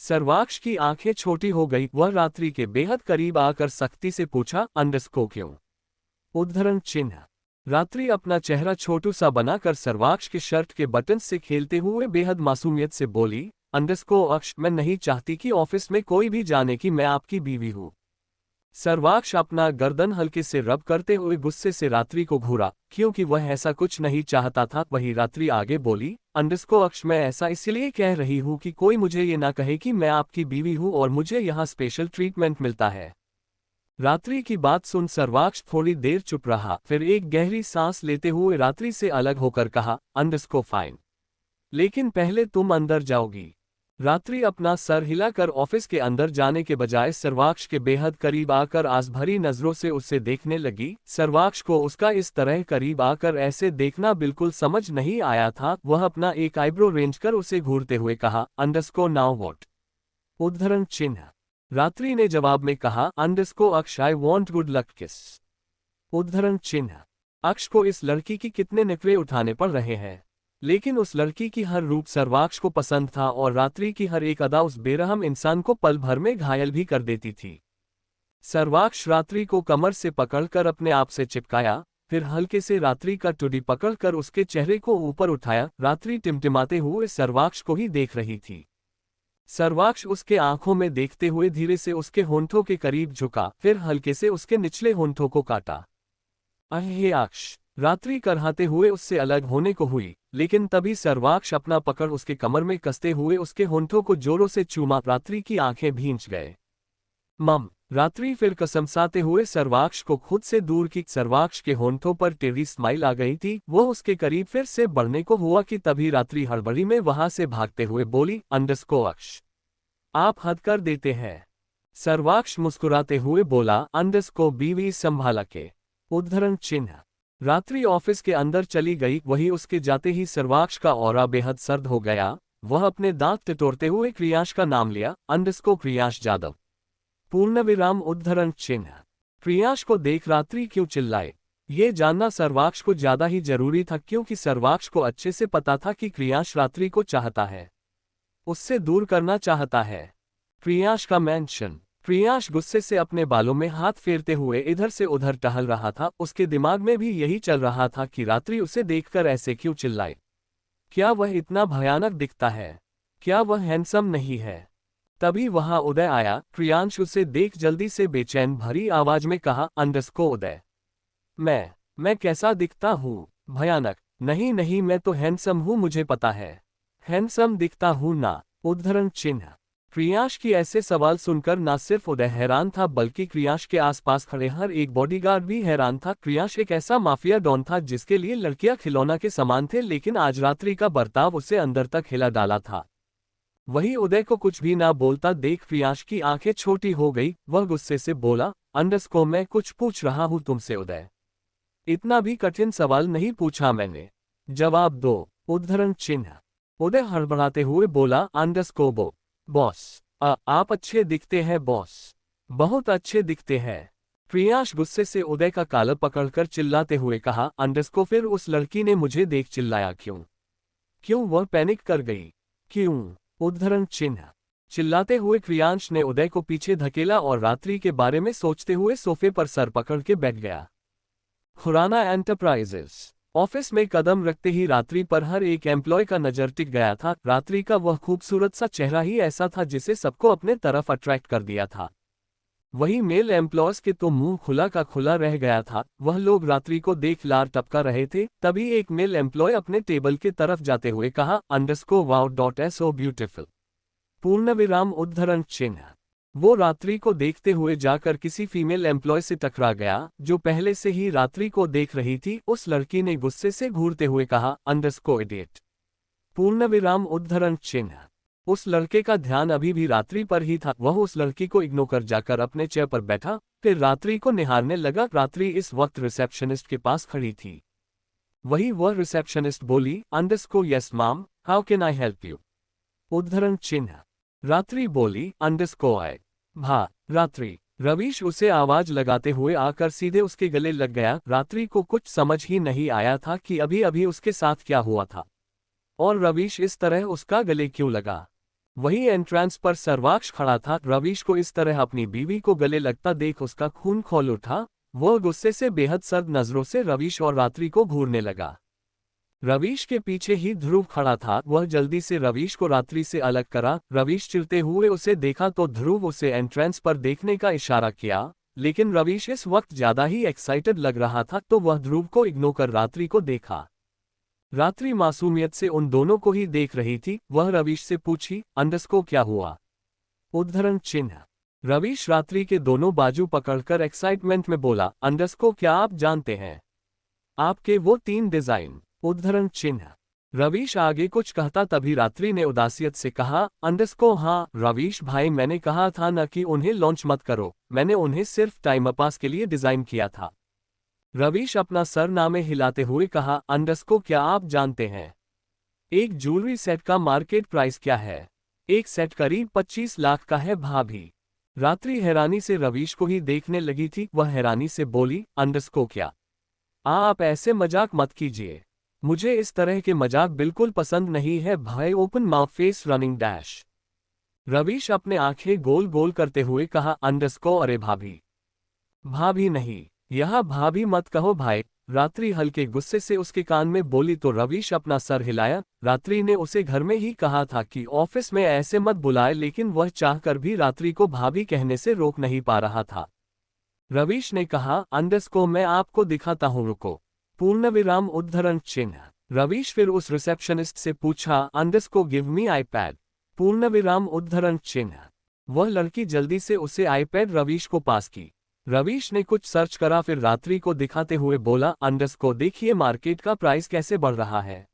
सर्वाक्ष की आंखें छोटी हो गई। वह रात्रि के बेहद करीब आकर सख्ती से पूछा, अंडरस्को क्यों? उद्धरण चिन्ह। रात्रि अपना चेहरा छोटू सा बनाकर सर्वाक्ष के शर्ट के बटन से खेलते हुए बेहद मासूमियत से बोली, अंडरस्को अक्ष मैं नहीं चाहती कि ऑफिस में कोई भी जाने कि मैं आपकी बीवी हूँ। सर्वाक्ष अपना गर्दन हल्के से रब करते हुए गुस्से से रात्रि को घूरा, क्योंकि वह ऐसा कुछ नहीं चाहता था। वही रात्रि आगे बोली, अक्ष मैं ऐसा इसलिए कह रही हूँ कि कोई मुझे ये ना कहे कि मैं आपकी बीवी हूँ और मुझे यहाँ स्पेशल ट्रीटमेंट मिलता है। रात्रि की बात सुन सर्वाक्ष थोड़ी देर चुप रहा, फिर एक गहरी सांस लेते हुए रात्रि से अलग होकर कहा, फाइन, लेकिन पहले तुम अंदर जाओगी। रात्रि अपना सर हिलाकर ऑफिस के अंदर जाने के बजाय सर्वाक्ष के बेहद करीब आकर आस भरी नजरों से उसे देखने लगी। सर्वाक्ष को उसका इस तरह करीब आकर ऐसे देखना बिल्कुल समझ नहीं आया था। वह अपना एक आईब्रो रेंज कर उसे घूरते हुए कहा, नाउ व्हाट? उद्धरण चिन्ह। रात्रि ने जवाब में कहा, अक्ष आई वॉन्ट गुड लक किस। उद्धरण चिन्ह। अक्ष को इस लड़की की कितने नखरे उठाने पड़ रहे हैं, लेकिन उस लड़की की हर रूप सर्वाक्ष को पसंद था और रात्रि की हर एक अदा उस बेरहम इंसान को पल भर में घायल भी कर देती थी। सर्वाक्ष रात्रि को कमर से पकड़कर अपने आप से चिपकाया, फिर हल्के से रात्रि का टुडी पकड़कर उसके चेहरे को ऊपर उठाया। रात्रि टिमटिमाते हुए सर्वाक्ष को ही देख रही थी। सर्वाक्ष उसके आंखों में देखते हुए धीरे से उसके होंठों के करीब झुका, फिर हल्के से उसके निचले होंठों को काटा। अहे अक्ष! रात्रि करहाते हुए उससे अलग होने को हुई, लेकिन तभी सर्वाक्ष अपना पकड़ उसके कमर में कसते हुए उसके होंठों को जोरों से चूमा। रात्रि की आंखें भींच गए। मम! रात्रि फिर कसमसाते हुए सर्वाक्ष को खुद से दूर की। सर्वाक्ष के होंठों पर टेढ़ी स्माइल आ गई थी। वो उसके करीब फिर से बढ़ने को हुआ कि तभी रात्रि हड़बड़ी में वहां से भागते हुए बोली, अक्ष, आप हद कर देते हैं। सर्वाक्ष मुस्कुराते हुए बोला, बीवी संभाला के। उद्धरण चिन्ह। रात्रि ऑफिस के अंदर चली गई। वही उसके जाते ही सर्वाक्ष का ऑरा बेहद सर्द हो गया। वह अपने दांत टिटोरते हुए क्रियाश का नाम लिया, क्रियाश जादव। पूर्णविराम उद्धरण चिन्ह। क्रियाश को देख रात्रि क्यों चिल्लाए, ये जानना सर्वाक्ष को ज्यादा ही जरूरी था, क्योंकि सर्वाक्ष को अच्छे से पता था कि क्रियाश रात्रि को चाहता है, उससे दूर करना चाहता है। क्रियाश का मेंशन। क्रियाश गुस्से से अपने बालों में हाथ फेरते हुए इधर से उधर टहल रहा था। उसके दिमाग में भी यही चल रहा था कि रात्रि उसे देखकर ऐसे क्यों चिल्लाए। क्या वह इतना भयानक दिखता है? क्या वह हैंडसम नहीं है? तभी वहां उदय आया। क्रियांश उसे देख जल्दी से बेचैन भरी आवाज में कहा, उदय, मैं कैसा दिखता हूँ? भयानक? नहीं नहीं, मैं तो हैंडसम हूँ, मुझे पता है। हैंडसम दिखता हूँ ना? उद्धरण चिन्ह। क्रियाश की ऐसे सवाल सुनकर ना सिर्फ उदय हैरान था, बल्कि क्रियाश के आसपास खड़े हर एक बॉडीगार्ड भी हैरान था। क्रियाश एक ऐसा माफिया डॉन था जिसके लिए लड़कियां खिलौना के समान थे, लेकिन आज रात्रि का बर्ताव उसे अंदर तक हिला डाला था। वही उदय को कुछ भी ना बोलता देख क्रियाश की आंखें छोटी हो गई। वह गुस्से से बोला, मैं कुछ पूछ रहा हूं तुमसे उदय, इतना भी कठिन सवाल नहीं पूछा मैंने, जवाब दो। उद्धरण चिन्ह। उदय हड़बड़ाते हुए बोला, बॉस, आप अच्छे दिखते हैं बॉस, बहुत अच्छे दिखते हैं। क्रियाश गुस्से से उदय का कालर पकड़कर चिल्लाते हुए कहा, फिर उस लड़की ने मुझे देख चिल्लाया क्यों? वह पैनिक कर गई क्यों? उद्धरण चिन्ह। चिल्लाते हुए क्रियांश ने उदय को पीछे धकेला और रात्रि के बारे में सोचते हुए सोफे पर सर पकड़ के बैठ गया। खुराना एंटरप्राइजेस ऑफिस में कदम रखते ही रात्रि पर हर एक एम्प्लॉय का नजर टिक गया था। रात्रि का वह खूबसूरत सा चेहरा ही ऐसा था जिसे सबको अपने तरफ अट्रैक्ट कर दिया था। वही मेल एम्प्लॉयज के तो मुंह खुला का खुला रह गया था। वह लोग रात्रि को देख लार टपका रहे थे। तभी एक मेल एम्प्लॉय अपने टेबल के तरफ जाते हुए कहा, वाओ.so ब्यूटिफुल। पूर्णविराम उद्धरण चिन्ह। वो रात्रि को देखते हुए जाकर किसी फीमेल एम्प्लॉय से टकरा गया जो पहले से ही रात्रि को देख रही थी। उस लड़की ने गुस्से से घूरते हुए कहा, इडियट। पूर्णविराम उद्धरण चिन्ह। उस लड़के का ध्यान अभी भी रात्रि पर ही था। वह उस लड़की को इग्नोर कर जाकर अपने चेयर पर बैठा, फिर रात्रि को निहारने लगा। रात्रि इस वक्त रिसेप्शनिस्ट के पास खड़ी थी। वही वह रिसेप्शनिस्ट बोली, yes ma'am, how can I help you? उद्धरण चिन्ह। रात्रि बोली, आई भा। रात्रि। रवीश उसे आवाज लगाते हुए आकर सीधे उसके गले लग गया। रात्रि को कुछ समझ ही नहीं आया था कि अभी अभी उसके साथ क्या हुआ था और रवीश इस तरह उसका गले क्यों लगा। वही एंट्रेंस पर सर्वाक्ष खड़ा था। रवीश को इस तरह अपनी बीवी को गले लगता देख उसका खून खौल उठा। वह गुस्से से बेहद सर्द नजरों से रवीश और रात्रि को घूरने लगा। रवीश के पीछे ही ध्रुव खड़ा था। वह जल्दी से रवीश को रात्रि से अलग करा। रवीश चिढ़ते हुए उसे देखा तो ध्रुव उसे एंट्रेंस पर देखने का इशारा किया, लेकिन रवीश इस वक्त ज्यादा ही एक्साइटेड लग रहा था तो वह ध्रुव को इग्नोर कर रात्रि को देखा। रात्रि मासूमियत से उन दोनों को ही देख रही थी। वह रवीश से पूछी, अंडरस्को क्या हुआ? उद्धरण चिन्ह। रवीश रात्रि के दोनों बाजू पकड़कर एक्साइटमेंट में बोला, अंडरस्को क्या आप जानते हैं? आपके वो 3 डिजाइन। उद्धरण चिन्ह। रवीश आगे कुछ कहता तभी रात्रि ने उदासियत से कहा, अंडरस्को हाँ रवीश भाई, मैंने कहा था न कि उन्हें लॉन्च मत करो, मैंने उन्हें सिर्फ टाइम पास के लिए डिजाइन किया था। रवीश अपना सर नामे हिलाते हुए कहा, अंडरस्को क्या आप जानते हैं एक ज्वेलरी सेट का मार्केट प्राइस क्या है? एक सेट करीब 25 लाख का है भाभी। रात्रि हैरानी से रवीश को ही देखने लगी थी। वह हैरानी से बोली, अंडरस्को क्या? आप ऐसे मजाक मत कीजिए, मुझे इस तरह के मजाक बिल्कुल पसंद नहीं है भाई। Open mouth face running dash. Ravish अपने आंखें गोल गोल करते हुए कहा, अंडरस्को अरे भाभी। भाभी नहीं, यह भाभी मत कहो भाई। रात्रि हल्के गुस्से से उसके कान में बोली तो रवीश अपना सर हिलाया। रात्रि ने उसे घर में ही कहा था कि ऑफिस में ऐसे मत बुलाए, लेकिन वह चाहकर भी रात्रि को भाभी कहने से रोक नहीं पा रहा था। रवीश ने कहा, अंडरस्को मैं आपको दिखाता हूं, रुको। पूर्णविराम उद्धरण चिन्ह। रवीश फिर उस रिसेप्शनिस्ट से पूछा, अंडरस्को गिव मी आईपैड। पूर्णविराम उद्धरण चिन्ह। वह लड़की जल्दी से उसे आईपैड रवीश को पास की। रवीश ने कुछ सर्च करा, फिर रात्रि को दिखाते हुए बोला, अंडरस्को देखिए मार्केट का प्राइस कैसे बढ़ रहा है।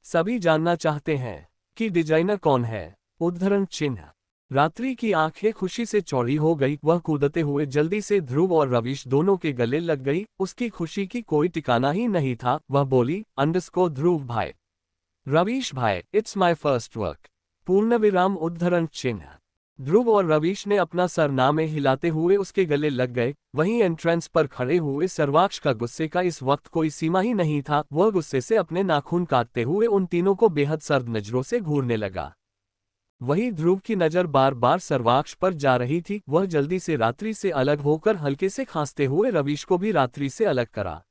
सभी जानना चाहते हैं कि डिजाइनर कौन है। उद्धरण चिन्ह। रात्रि की आंखें खुशी से चौड़ी हो गई। वह कूदते हुए जल्दी से ध्रुव और रवीश दोनों के गले लग गई। उसकी खुशी की कोई ठिकाना ही नहीं था। वह बोली, अंडरस्को ध्रुव भाई, रवीश भाई, इट्स माय फर्स्ट वर्क। पूर्णविराम उद्धरण चिन्ह। ध्रुव और रवीश ने अपना सर नामे हिलाते हुए उसके गले लग गए। वहीं एंट्रेंस पर खड़े हुए सर्वाक्ष का गुस्से का इस वक्त कोई सीमा ही नहीं था। वह गुस्से से अपने नाखून काटते हुए उन तीनों को बेहद सर्द नजरों से घूरने लगा। वहीं ध्रुव की नजर बार बार सर्वाक्ष पर जा रही थी। वह जल्दी से रात्रि से अलग होकर हल्के से खांसते हुए रवीश को भी रात्रि से अलग करा।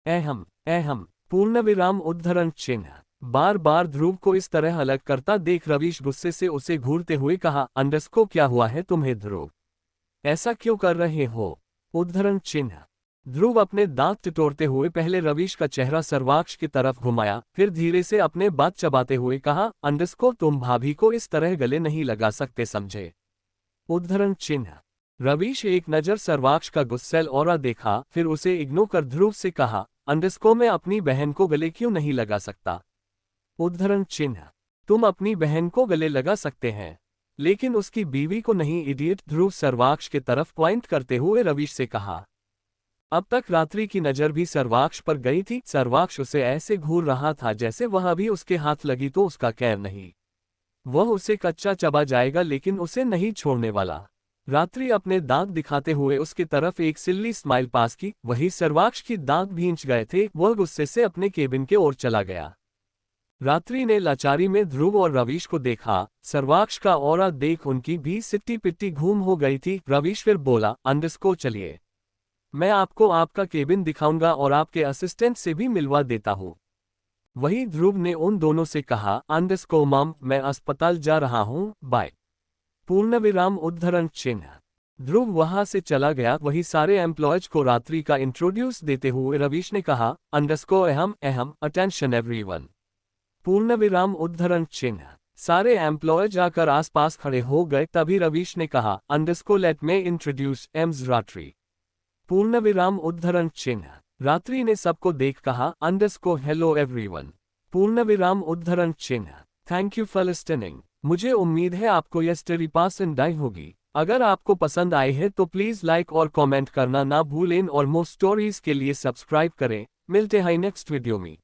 अहम। पूर्णविराम उद्धरण चिन्ह। बार बार ध्रुव को इस तरह अलग करता देख रवीश गुस्से से उसे घूरते हुए कहा, अंडरस्को क्या हुआ है तुम्हें ध्रुव? ऐसा क्यों कर रहे हो? उद्धरण चिन्ह। ध्रुव अपने दांत टिटोरते हुए पहले रवीश का चेहरा सर्वाक्ष की तरफ घुमाया, फिर धीरे से अपने बात चबाते हुए कहा, अंडरस्को तुम भाभी को इस तरह गले नहीं लगा सकते समझे। उद्धरण चिन्ह। रवीश एक नजर सर्वाक्ष का गुस्सैल ऑरा देखा, फिर उसे इग्नोर कर ध्रुव से कहा, अंडरस्को मैं अपनी बहन को गले क्यों नहीं लगा सकता? उद्धरण चिन्ह। तुम अपनी बहन को गले लगा सकते हैं, लेकिन उसकी बीवी को नहीं इडियट। ध्रुव सर्वाक्ष की तरफ पॉइंट करते हुए रवीश से कहा। अब तक रात्रि की नजर भी सर्वाक्ष पर गई थी। सर्वाक्ष उसे ऐसे घूर रहा था जैसे वह अभी उसके हाथ लगी तो उसका कैर नहीं। वह उसे कच्चा चबा जाएगा लेकिन उसे नहीं छोड़ने वाला। रात्रि अपने दांत दिखाते हुए उसकी तरफ एक सिल्ली स्माइल पास की। वही सर्वाक्ष की दांत भींच गए थे। वह गुस्से से अपने केबिन के ओर चला गया। रात्रि ने लाचारी में ध्रुव और रवीश को देखा। सर्वाक्ष का ऑरा देख उनकी भी सिट्टी पिट्टी घूम हो गई थी। रवीश फिर बोला, अंडरस्को चलिए, मैं आपको आपका केबिन दिखाऊंगा और आपके असिस्टेंट से भी मिलवा देता हूं। वही ध्रुव ने उन दोनों से कहा, अंडरस्को मम मैं अस्पताल जा रहा हूं, बाय। पूर्णविराम उद्धरण चिन्ह। ध्रुव वहां से चला गया। वही सारे एम्प्लॉयज को रात्रि का इंट्रोड्यूस देते हुए रवीश ने कहा, अंडरस्को अहम अटेंशन एवरीवन। पूर्णविराम उद्धरण चिन्ह। सारे एम्प्लॉयज आकर आसपास खड़े हो गए। तभी रवीश ने कहा, अंडरस्को लेट में इंट्रोड्यूस एम्स रात्रि। पूर्णविराम उद्धरण चिन्ह। रात्रि ने सबको देख कहा, अंडरस्को हेलो एवरीवन। पूर्णविराम उद्धरण चिन्ह। Thank you for listening. मुझे उम्मीद है आपको यह स्टोरी पसंद आई होगी। अगर आपको पसंद आई है तो प्लीज लाइक और कमेंट करना ना भूलें और मोर स्टोरीज के लिए सब्सक्राइब करें। मिलते हैं नेक्स्ट वीडियो में।